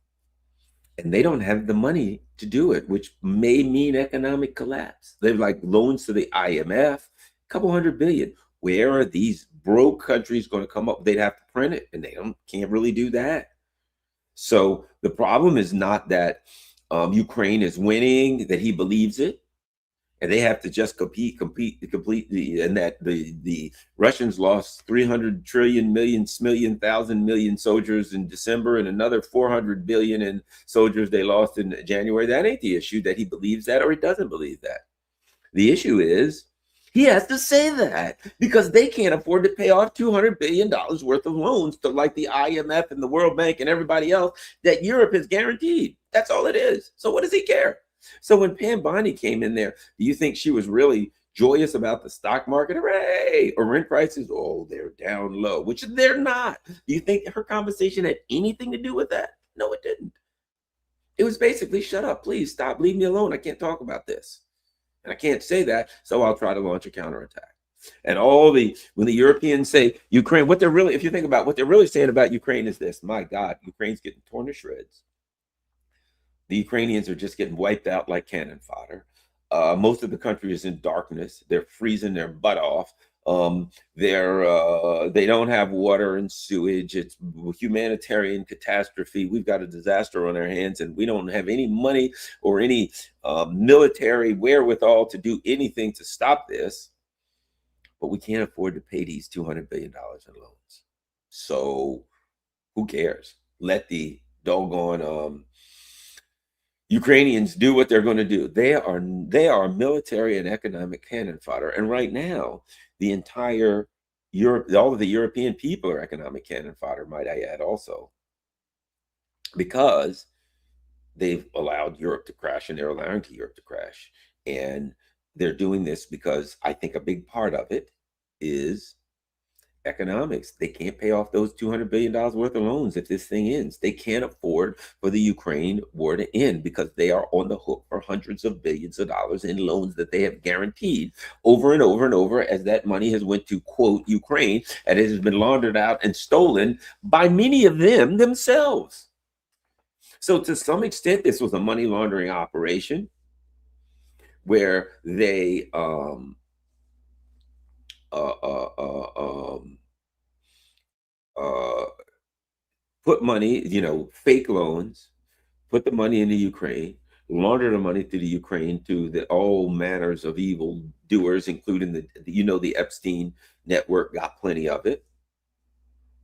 Speaker 1: And they don't have the money to do it, which may mean economic collapse. They're like loans to the IMF, a couple $100 billion. Where are these broke countries going to come up? They'd have to print it, and they can't really do that. So the problem is not that Ukraine is winning, that he believes it. and they have to just complete the, and that the Russians lost 300 trillion million thousand million soldiers in December, and another 400 billion in soldiers they lost in January. That ain't the issue, that he believes that or he doesn't believe that. The issue is he has to say that because they can't afford to pay off $200 billion worth of loans to like the IMF and the World Bank and everybody else that Europe has guaranteed. That's all it is. So what does he care? So when Pam Bondi came in there, do you think she was really joyous about the stock market? Hooray! Or rent prices? Oh, they're down low, which they're not. Do you think her conversation had anything to do with that? No, it didn't. It was basically, shut up, please stop, leave me alone. I can't talk about this. And I can't say that, so I'll try to launch a counterattack. And when the Europeans say Ukraine, what they're really, if you think about what they're really saying about Ukraine is this: my God, Ukraine's getting torn to shreds. The Ukrainians are just getting wiped out like cannon fodder. Most of the country is in darkness. They're freezing their butt off. They don't have water and sewage. It's a humanitarian catastrophe. We've got a disaster on our hands, and we don't have any money or any military wherewithal to do anything to stop this. But we can't afford to pay these $200 billion in loans. So who cares? Let the doggone Ukrainians do what they're going to do. They are military and economic cannon fodder. And right now, the entire Europe, all of the European people are economic cannon fodder, might I add also, because they've allowed Europe to crash and they're allowing Europe to crash. And they're doing this because I think a big part of it is economics. They can't pay off those $200 billion worth of loans if this thing ends. They can't afford for the Ukraine war to end because they are on the hook for hundreds of billions of dollars in loans that they have guaranteed over and over and over, as that money has went to, quote, Ukraine, and it has been laundered out and stolen by many of them themselves. So to some extent, this was a money laundering operation where they put money, fake loans, put the money into Ukraine, launder the money to the Ukraine to the all manners of evil doers, including the Epstein network got plenty of it,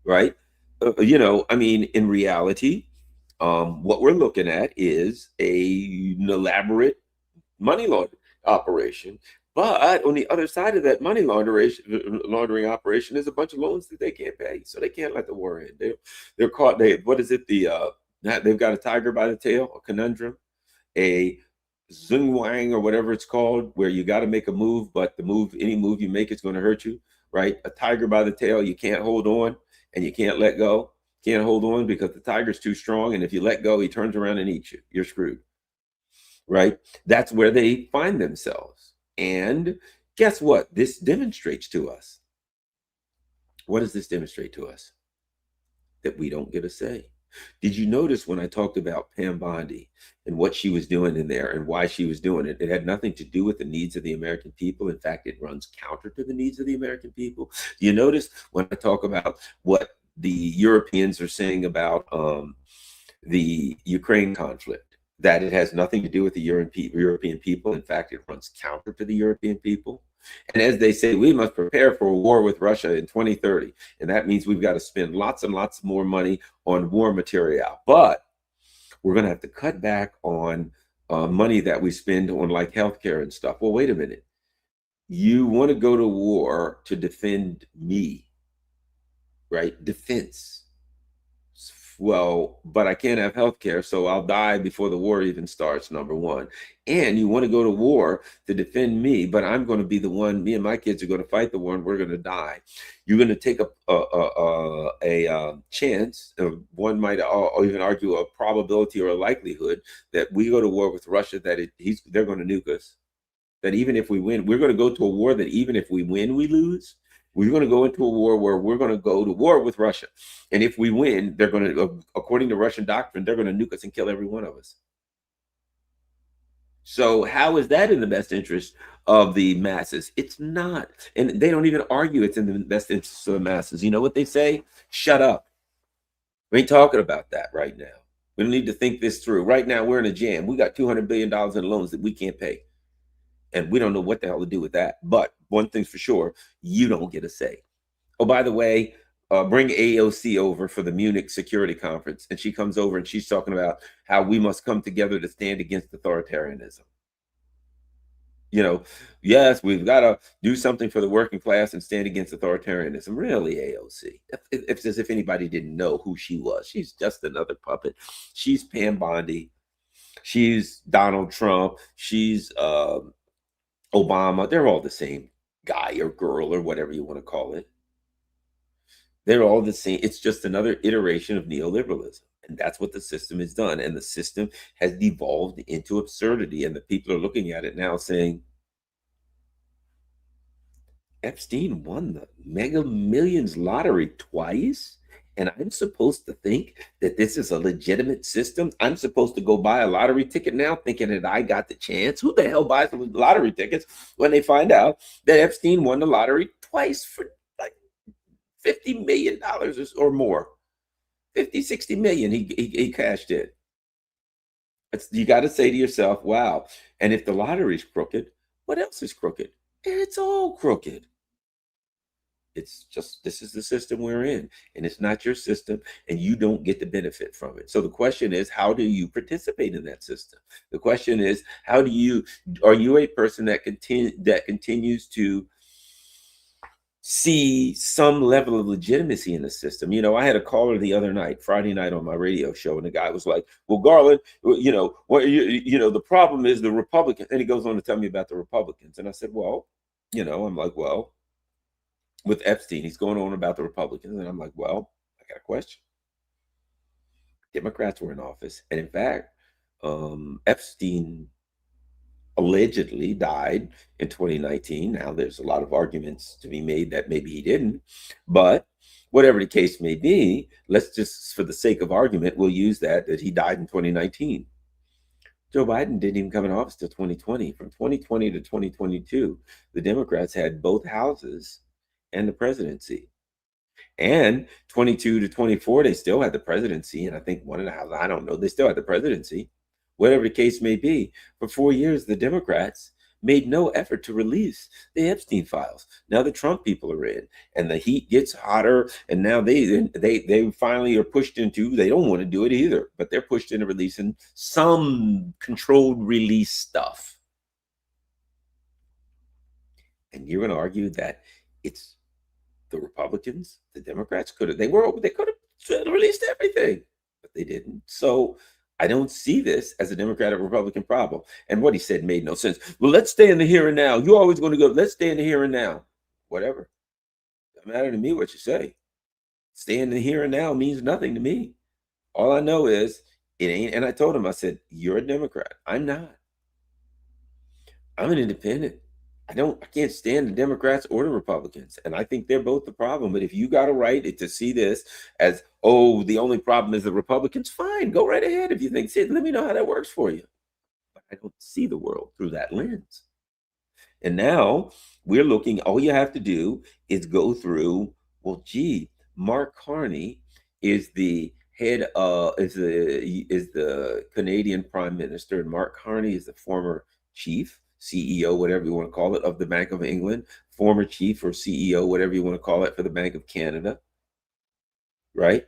Speaker 1: right? In reality, what we're looking at is an elaborate money laundering operation. But on the other side of that money laundering operation is a bunch of loans that they can't pay, so they can't let the war end. They're caught. What is it? They've got a tiger by the tail, a conundrum, a zungwang or whatever it's called, where you got to make a move, but any move you make is going to hurt you, right? A tiger by the tail, you can't hold on and you can't let go. Can't hold on because the tiger's too strong, and if you let go, he turns around and eats you. You're screwed, right? That's where they find themselves. And guess what? This demonstrates to us. What does this demonstrate to us? That we don't get a say. Did you notice when I talked about Pam Bondi and what she was doing in there and why she was doing it? It had nothing to do with the needs of the American people. In fact, it runs counter to the needs of the American people. You notice when I talk about what the Europeans are saying about the Ukraine conflict, that it has nothing to do with the European people. In fact, it runs counter to the European people. And as they say, we must prepare for a war with Russia in 2030. And that means we've got to spend lots and lots more money on war material. But we're going to have to cut back on money that we spend on like healthcare and stuff. Well, wait a minute. You want to go to war to defend me, right? Defense. Well, but I can't have health care, so I'll die before the war even starts, number one. And you want to go to war to defend me, but I'm going to be the one, me and my kids are going to fight the war and we're going to die. You're going to take a chance, one might even argue a probability or a likelihood that we go to war with Russia, that they're going to nuke us. That even if we win, we're going to go to a war that even if we win, we lose. We're going to go into a war where we're going to go to war with Russia. And if we win, they're going to, according to Russian doctrine, they're going to nuke us and kill every one of us. So how is that in the best interest of the masses? It's not. And they don't even argue it's in the best interest of the masses. You know what they say? Shut up. We ain't talking about that right now. We don't need to think this through. Right now, we're in a jam. We got $200 billion in loans that we can't pay. And we don't know what the hell to do with that. But one thing's for sure, you don't get a say. Oh, by the way, bring AOC over for the Munich Security Conference. And she comes over and she's talking about how we must come together to stand against authoritarianism. You know, yes, we've got to do something for the working class and stand against authoritarianism. Really, AOC? It's as if anybody didn't know who she was. She's just another puppet. She's Pam Bondi. She's Donald Trump. She's Obama. They're all the same guy or girl or whatever you want to call it. They're all the same. It's just another iteration of neoliberalism. And that's what the system has done. And the system has devolved into absurdity. And the people are looking at it now saying, Epstein won the Mega Millions lottery twice. And I'm supposed to think that this is a legitimate system. I'm supposed to go buy a lottery ticket now thinking that I got the chance. Who the hell buys lottery tickets when they find out that Epstein won the lottery twice for like $50 million or more? 50, 60 million he cashed in. You got to say to yourself, wow. And if the lottery's crooked, what else is crooked? It's all crooked. It's just, this is the system we're in, and it's not your system, and you don't get the benefit from it. So the question is, how do you participate in that system? The question is, are you a person that continues to see some level of legitimacy in the system? You know, I had a caller the other night, Friday night on my radio show, and the guy was like, well, Garland, you know, the problem is the Republicans. And he goes on to tell me about the Republicans. And I said, well, I'm like, well, with Epstein, he's going on about the Republicans. And I'm like, well, I got a question. Democrats were in office. And in fact, Epstein allegedly died in 2019. Now, there's a lot of arguments to be made that maybe he didn't. But whatever the case may be, let's just, for the sake of argument, we'll use that he died in 2019. Joe Biden didn't even come in office till 2020. From 2020 to 2022, the Democrats had both houses and the presidency. And 22 to 24, they still had the presidency. And I think one of the houses, I don't know, they still had the presidency. Whatever the case may be, for 4 years, the Democrats made no effort to release the Epstein files. Now the Trump people are in, and the heat gets hotter. And now they finally are pushed into, they don't want to do it either, but they're pushed into releasing some controlled release stuff. And you're going to argue that it's the Republicans, the Democrats could have released everything, but they didn't. So I don't see this as a Democratic Republican problem. And what he said made no sense. Well, let's stay in the here and now. You're always going to go, let's stay in the here and now. Whatever. Doesn't matter to me what you say. Stay in the here and now means nothing to me. All I know is it ain't. And I told him, I said, you're a Democrat. I'm not. I'm an independent. I can't stand the Democrats or the Republicans. And I think they're both the problem. But if you got a right to see this as, oh, the only problem is the Republicans, fine, go right ahead. If you think, Sid, let me know how that works for you. But I don't see the world through that lens. And now we're looking, all you have to do is go through, well, gee, Mark Carney is the head is the Canadian Prime Minister, and Mark Carney is the former chief, CEO, whatever you want to call it, of the Bank of England, former chief or CEO, whatever you want to call it, for the Bank of Canada, right?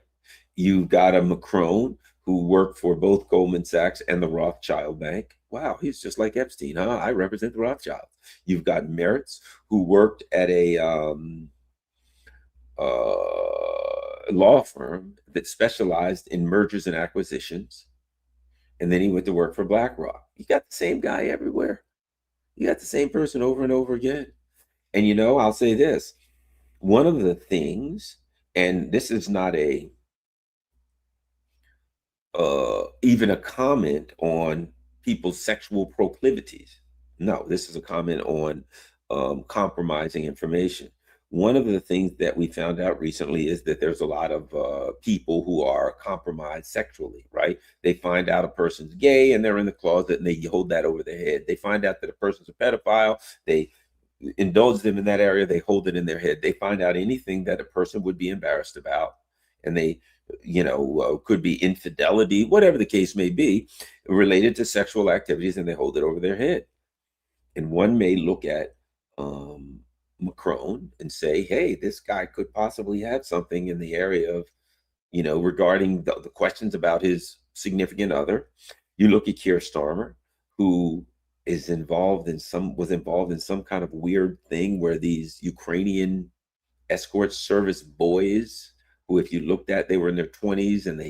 Speaker 1: You've got a Macron who worked for both Goldman Sachs and the Rothschild Bank. Wow, he's just like Epstein, huh? I represent the Rothschilds. You've got Meritz, who worked at a law firm that specialized in mergers and acquisitions. And then he went to work for BlackRock. You got the same guy everywhere. You got the same person over and over again. And I'll say this. One of the things, and this is not even a comment on people's sexual proclivities. No, this is a comment on compromising information. One of the things that we found out recently is that there's a lot of people who are compromised sexually, right? They find out a person's gay and they're in the closet and they hold that over their head. They find out that a person's a pedophile. They indulge them in that area. They hold it in their head. They find out anything that a person would be embarrassed about, and they could be infidelity, whatever the case may be, related to sexual activities, and they hold it over their head. And one may look at Macron and say, hey, this guy could possibly have something in the area of, regarding the questions about his significant other. You look at Keir Starmer, who was involved in some kind of weird thing where these Ukrainian escort service boys, who, if you looked at, they were in their 20s and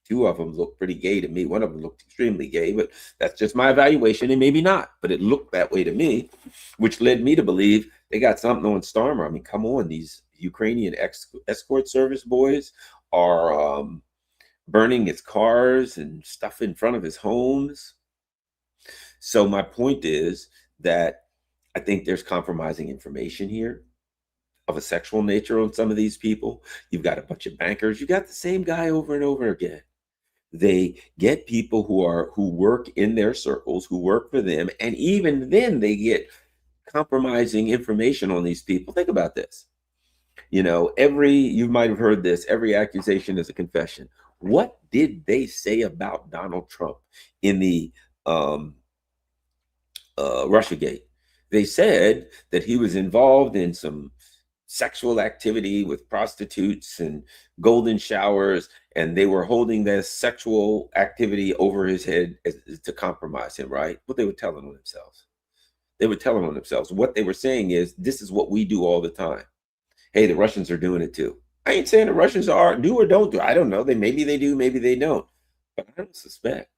Speaker 1: two of them looked pretty gay to me. One of them looked extremely gay, but that's just my evaluation, and maybe not, but it looked that way to me, which led me to believe they got something on Starmer. I mean, come on, these Ukrainian escort service boys are burning his cars and stuff in front of his homes. So my point is that I think there's compromising information here of a sexual nature on some of these people. You've got a bunch of bankers. You got the same guy over and over again. They get people who work in their circles, who work for them, and even then they get compromising information on these people. Think about this. You might have heard this, every accusation is a confession. What did they say about Donald Trump in the Russiagate? They said that he was involved in some sexual activity with prostitutes and golden showers, and they were holding this sexual activity over his head to compromise him, right? What they were telling on themselves. What they were saying is, this is what we do all the time. Hey, the Russians are doing it too. I ain't saying the Russians do or don't do. I don't know. Maybe they do, maybe they don't. But I don't suspect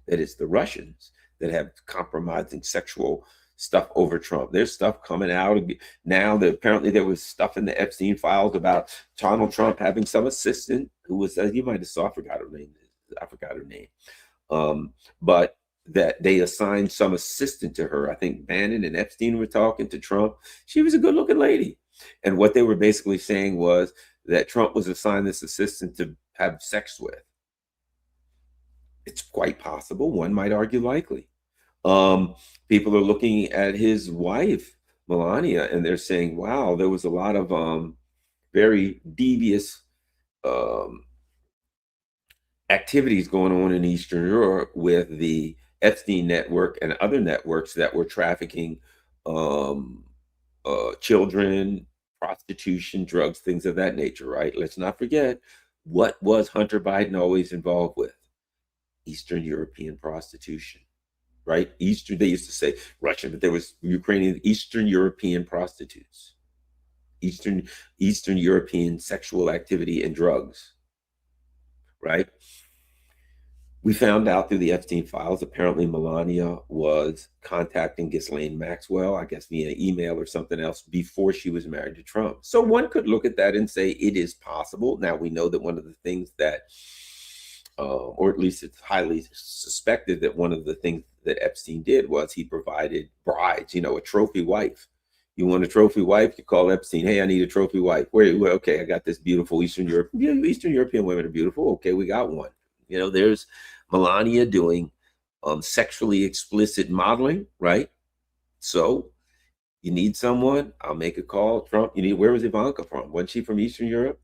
Speaker 1: that it's the Russians that have compromising sexual stuff over Trump. There's stuff coming out now that apparently there was stuff in the Epstein files about Donald Trump having some assistant who was, you might have saw, I forgot her name. But that they assigned some assistant to her. I think Bannon and Epstein were talking to Trump. She was a good looking lady. And what they were basically saying was that Trump was assigned this assistant to have sex with. It's quite possible. One might argue likely. People are looking at his wife, Melania, and they're saying, wow, there was a lot of very devious activities going on in Eastern Europe with the Epstein network and other networks that were trafficking children, prostitution, drugs, things of that nature, right? Let's not forget, what was Hunter Biden always involved with? Eastern European prostitution, right? They used to say Russian, but there was Ukrainian, Eastern European prostitutes, Eastern European sexual activity and drugs, right? We found out through the Epstein files, apparently Melania was contacting Ghislaine Maxwell, I guess via email or something else, before she was married to Trump. So one could look at that and say it is possible. Now, we know that one of the things that, or at least it's highly suspected that one of the things that Epstein did was he provided brides, a trophy wife. You want a trophy wife? You call Epstein. Hey, I need a trophy wife. Okay, I got this beautiful Eastern European women are beautiful. Okay, we got one. There's Melania doing sexually explicit modeling, right? So you need someone, I'll make a call. Trump, where was Ivanka from? Wasn't she from Eastern Europe?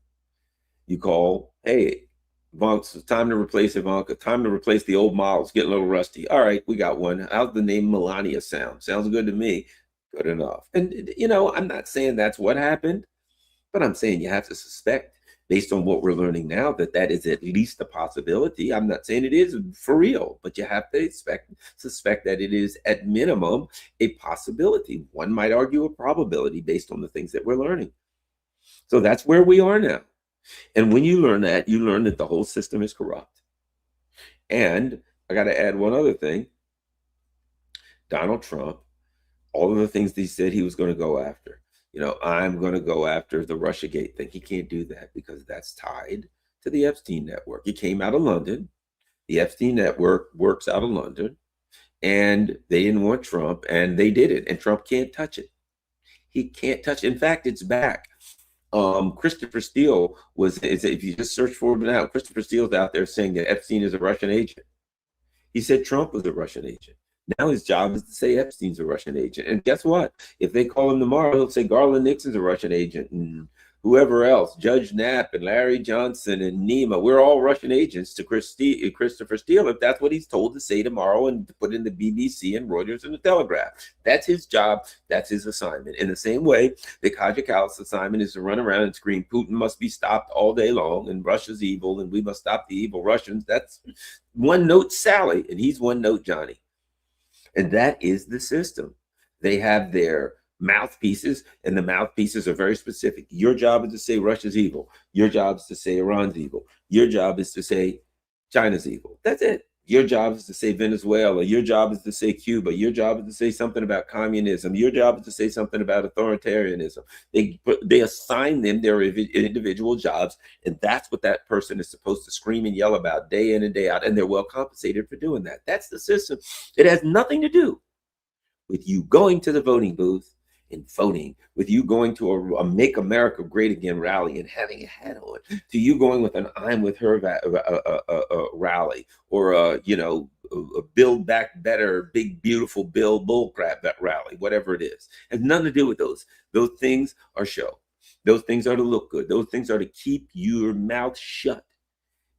Speaker 1: You call, hey, Ivanka, it's time to replace Ivanka, time to replace the old models, getting a little rusty. All right, we got one. How's the name Melania sound? Sounds good to me. Good enough. And, I'm not saying that's what happened, but I'm saying you have to suspect, based on what we're learning now, that is at least a possibility. I'm not saying it is for real, but you have to suspect that it is at minimum a possibility. One might argue a probability based on the things that we're learning. So that's where we are now. And when you learn that, you learn that the whole system is corrupt. And I got to add one other thing. Donald Trump, all of the things that he said he was going to go after. I'm going to go after the Russiagate thing. He can't do that because that's tied to the Epstein network. He came out of London. The Epstein network works out of London, and they didn't want Trump, and they did it, and Trump can't touch it. He can't touch it. In fact, it's back. Christopher Steele if you just search for him now, Christopher Steele's out there saying that Epstein is a Russian agent. He said Trump was a Russian agent. Now his job is to say Epstein's a Russian agent. And guess what? If they call him tomorrow, he'll say Garland Nixon's a Russian agent, and whoever else, Judge Knapp and Larry Johnson and Nima, we're all Russian agents to Christopher Steele if that's what he's told to say tomorrow and to put in the BBC and Reuters and the Telegraph. That's his job. That's his assignment. In the same way, the Kajakali's assignment is to run around and scream, Putin must be stopped all day long, and Russia's evil, and we must stop the evil Russians. That's one note Sally, and he's one note Johnny. And that is the system. They have their mouthpieces, and the mouthpieces are very specific. Your job is to say Russia's evil. Your job is to say Iran's evil. Your job is to say China's evil. That's it. Your job is to say Venezuela. Your job is to say Cuba. Your job is to say something about communism. Your job is to say something about authoritarianism. They assign them their individual jobs, and that's what that person is supposed to scream and yell about day in and day out, and they're well compensated for doing that. That's the system. It has nothing to do with you going to the voting booth and voting, with you going to a Make America Great Again rally and having a hat on, to you going with an I'm with her rally, or a Build Back Better, big beautiful Bill bullcrap rally, whatever it is. It has nothing to do with those. Those things are show. Those things are to look good. Those things are to keep your mouth shut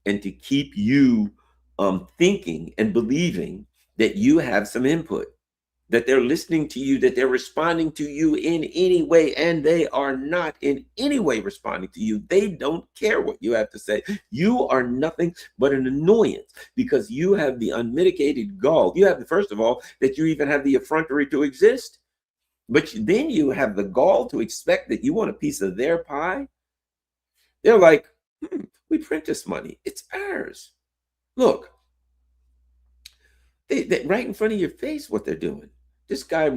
Speaker 1: and to keep you thinking and believing that you have some input, that they're listening to you, that they're responding to you in any way, and they are not in any way responding to you. They don't care what you have to say. You are nothing but an annoyance because you have the unmitigated gall. You have, first of all, that you even have the effrontery to exist, but then you have the gall to expect that you want a piece of their pie. They're like, we print this money. It's ours. Look, they right in front of your face what they're doing. This guy,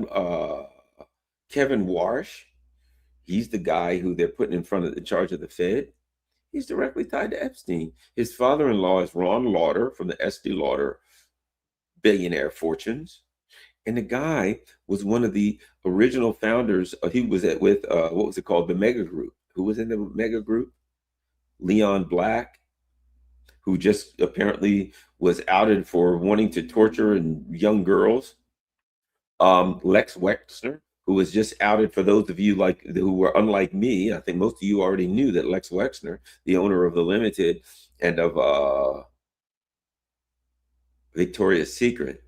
Speaker 1: Kevin Warsh, he's the guy who they're putting in charge of the Fed. He's directly tied to Epstein. His father-in-law is Ron Lauder from the Estee Lauder billionaire fortunes. And the guy was one of the original founders. He was with, what was it called? The Mega Group. Who was in the Mega Group? Leon Black, who just apparently was outed for wanting to torture young girls. Lex Wexner, who was just outed. For those of you who were unlike me, I think most of you already knew that Lex Wexner, the owner of The Limited and of Victoria's Secret,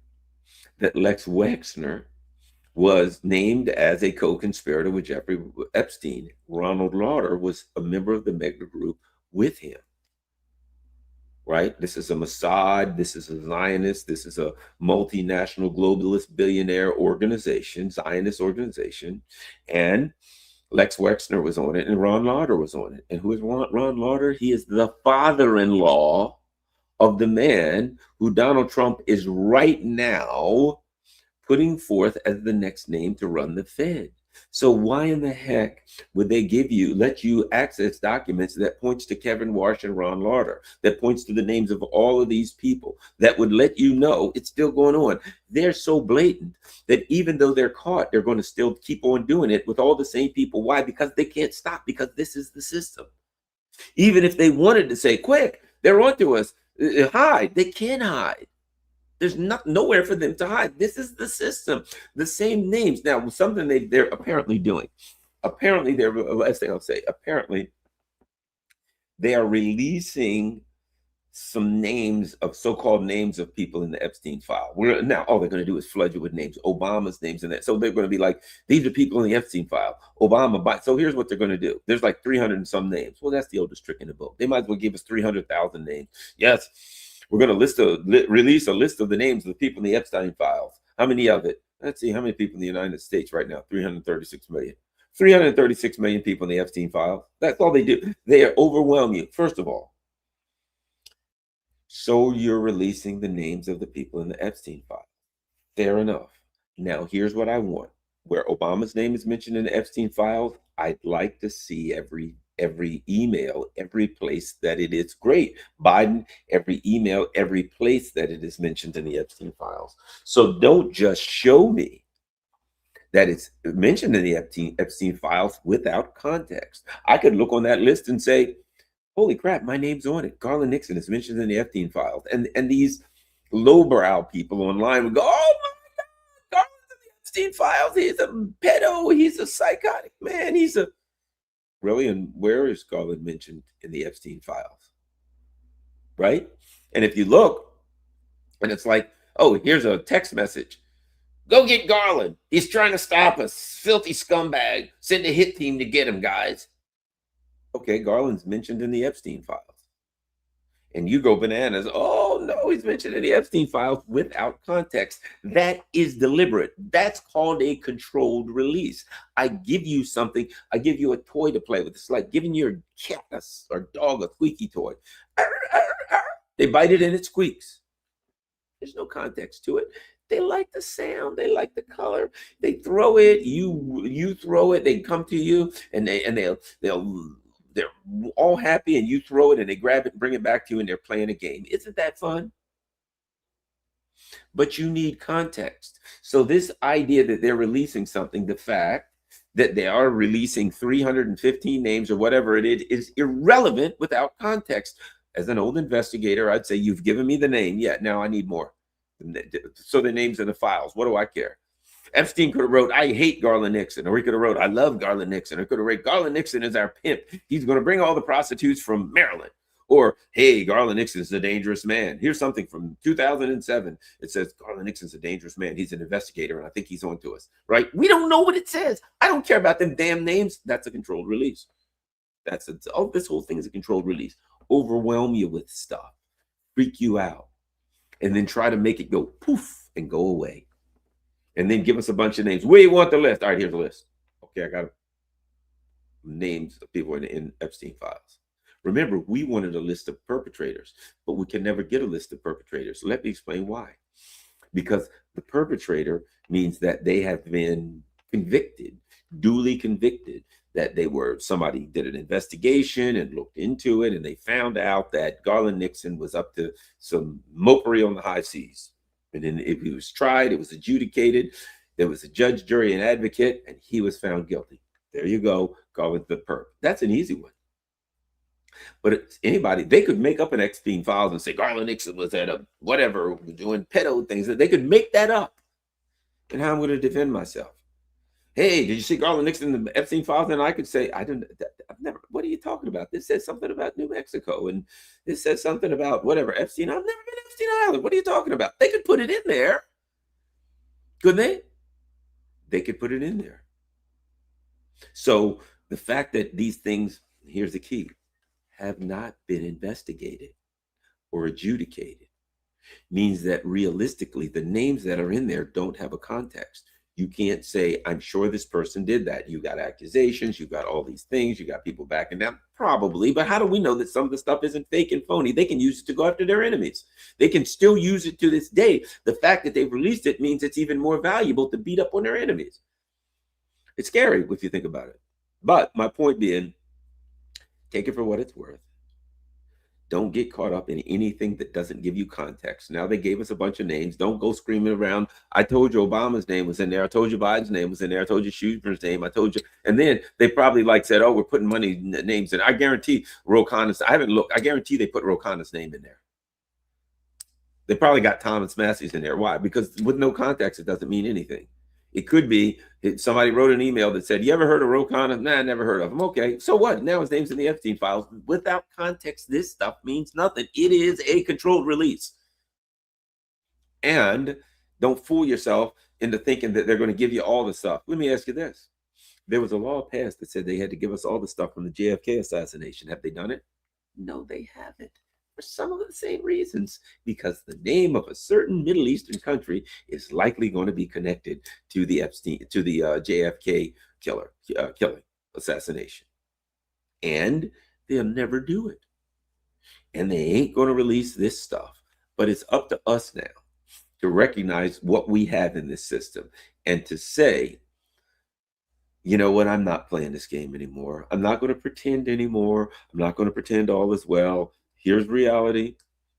Speaker 1: that Lex Wexner was named as a co-conspirator with Jeffrey Epstein. Ronald Lauder was a member of the Mega Group with him. Right? This is a Mossad. This is a Zionist. This is a multinational globalist billionaire organization, Zionist organization. And Lex Wexner was on it, and Ron Lauder was on it. And who is Ron Lauder? He is the father-in-law of the man who Donald Trump is right now putting forth as the next name to run the Fed. So why in the heck would they let you access documents that points to Kevin Warsh and Ron Lauder, that points to the names of all of these people, that would let you know it's still going on? They're so blatant that even though they're caught, they're going to still keep on doing it with all the same people. Why? Because they can't stop, because this is the system. Even if they wanted to say, quick, they're onto us, hide, they can't hide. There's nowhere for them to hide. This is the system. The same names. Now, something they're apparently doing. Apparently, last thing I'll say, apparently, they are releasing some names of so-called names of people in the Epstein file. Now, all they're going to do is flood you with names, Obama's names in that. So they're going to be like, these are people in the Epstein file. Obama. So here's what they're going to do. There's like 300 and some names. Well, that's the oldest trick in the book. They might as well give us 300,000 names. Yes. We're going to release a list of the names of the people in the Epstein files. How many of it? Let's see how many people in the United States right now. 336 million. 336 million people in the Epstein files. That's all they do. They overwhelm you. First of all, so you're releasing the names of the people in the Epstein file. Fair enough. Now, here's what I want. Where Obama's name is mentioned in the Epstein files, I'd like to see every email, every place that it is. Great. Biden, every email, every place that it is mentioned in the Epstein files. So don't just show me that it's mentioned in the Epstein files without context. I could look on that list and say, holy crap, my name's on it. Garland Nixon is mentioned in the Epstein files. And these lowbrow people online would go, oh my God, Garland's in the Epstein files. He's a pedo. He's a psychotic man. Really? And where is Garland mentioned in the Epstein files? Right? And if you look, and it's like, oh, here's a text message. Go get Garland. He's trying to stop us. Filthy scumbag. Send a hit team to get him, guys. Okay, Garland's mentioned in the Epstein files. And you go bananas. Oh, no, he's mentioned in the Epstein files without context. That is deliberate. That's called a controlled release. I give you something, I give you a toy to play with. It's like giving your cat or dog a squeaky toy. They bite it and it squeaks. There's no context to it. They like the sound, they like the color. They throw it, you throw it, they come to you and they're all happy, and you throw it and they grab it and bring it back to you and they're playing a game. Isn't that fun? But you need context. So this idea that they're releasing something, the fact that they are releasing 315 names or whatever it is irrelevant without context. As an old investigator, I'd say, you've given me the name. Yeah, now I need more. So the names in the files. What do I care? Epstein could have wrote, I hate Garland Nixon, or he could have wrote, I love Garland Nixon, or could have wrote, Garland Nixon is our pimp. He's going to bring all the prostitutes from Maryland. Or, hey, Garland Nixon is a dangerous man. Here's something from 2007. It says, Garland Nixon's a dangerous man. He's an investigator, and I think he's on to us, right? We don't know what it says. I don't care about them damn names. That's a controlled release. This whole thing is a controlled release. Overwhelm you with stuff, freak you out, and then try to make it go poof and go away. And then give us a bunch of names. We want the list. All right, here's the list. Okay, I got names of people in Epstein files. Remember, we wanted a list of perpetrators, but we can never get a list of perpetrators. Let me explain why. Because the perpetrator means that they have been convicted, duly convicted, that somebody did an investigation and looked into it, and they found out that Garland Nixon was up to some mopery on the high seas. And then if he was tried, it was adjudicated. There was a judge, jury, and advocate, and he was found guilty. There you go, Garland the perp. That's an easy one. But anybody, they could make up an Epstein files and say Garland Nixon was at a whatever doing pedo things. They could make that up. And how am I going to defend myself? Hey, did you see Garland Nixon in the Epstein files? And I could say, I've never, what are you talking about? This says something about New Mexico. And this says something about whatever, Epstein. I've never been to Epstein Island. What are you talking about? They could put it in there. Couldn't they? They could put it in there. So the fact that these things, here's the key, have not been investigated or adjudicated means that realistically, the names that are in there don't have a context. You can't say, I'm sure this person did that. You got accusations, you got all these things, you got people backing down. Probably, but how do we know that some of the stuff isn't fake and phony? They can use it to go after their enemies. They can still use it to this day. The fact that they've released it means it's even more valuable to beat up on their enemies. It's scary if you think about it. But my point being, take it for what it's worth. Don't get caught up in anything that doesn't give you context. Now they gave us a bunch of names. Don't go screaming around. I told you Obama's name was in there. I told you Biden's name was in there. I told you Schumer's name. I told you. And then they probably said, oh, we're putting money names in. I guarantee Ro Khanna's. I haven't looked. I guarantee they put Ro Khanna's name in there. They probably got Thomas Massey's in there. Why? Because with no context, it doesn't mean anything. It could be somebody wrote an email that said, you ever heard of Ro Khanna? Nah, I never heard of him. Okay, so what? Now his name's in the Epstein files. Without context, this stuff means nothing. It is a controlled release. And don't fool yourself into thinking that they're going to give you all the stuff. Let me ask you this. There was a law passed that said they had to give us all the stuff from the JFK assassination. Have they done it? No, they haven't. For some of the same reasons, because the name of a certain Middle Eastern country is likely going to be connected to the JFK killing assassination, and they'll never do it, and they ain't going to release this stuff. But it's up to us now to recognize what we have in this system and to say, you know what, I'm not playing this game anymore. I'm not going to pretend anymore. I'm not going to pretend all is well. Here's reality.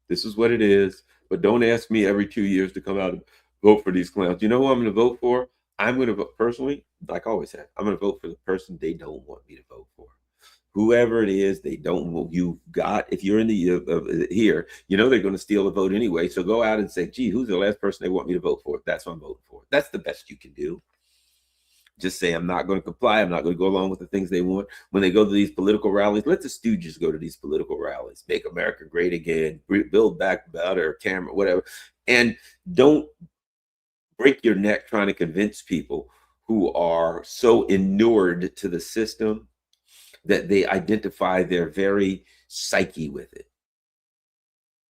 Speaker 1: This is what it is. But don't ask me every 2 years to come out and vote for these clowns. You know who I'm going to vote for? I'm going to vote personally, like I always have. I'm going to vote for the person they don't want me to vote for. Whoever it is, they don't want. You've got, if you're in the here, you know they're going to steal the vote anyway. So go out and say, gee, who's the last person they want me to vote for? That's what I'm voting for. That's the best you can do. just say, I'm not going to comply. I'm not going to go along with the things they want. When they go to these political rallies, let the stooges go to these political rallies. Make America great again. Build back better, camera, whatever. And don't break your neck trying to convince people who are so inured to the system that they identify their very psyche with it.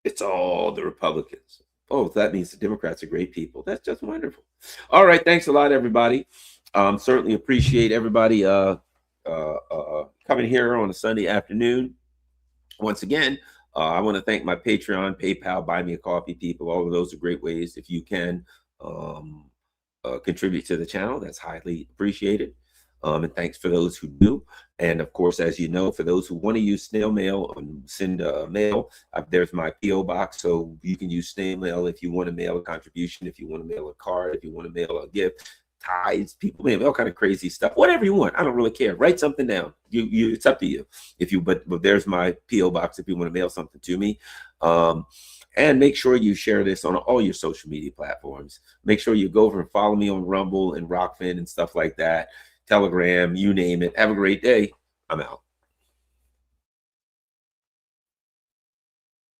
Speaker 1: It's all the Republicans. Oh, that means the Democrats are great people. That's just wonderful. All right. Thanks a lot, everybody. Certainly appreciate everybody coming here on a Sunday afternoon. Once again, I want to thank my Patreon, PayPal, Buy Me a Coffee people. All of those are great ways. If you can contribute to the channel, that's highly appreciated. And thanks for those who do. And of course, as you know, for those who want to use snail mail and send mail, there's my P.O. box. So you can use snail mail if you want to mail a contribution, if you want to mail a card, if you want to mail a gift, ties, people mail all kind of crazy stuff, whatever you want. I don't really care. Write something down. It's up to you. But there's my P.O. box if you want to mail something to me. And make sure you share this on all your social media platforms. Make sure you go over and follow me on Rumble and Rockfin and stuff like that. Telegram, you name it. Have a great day. I'm out.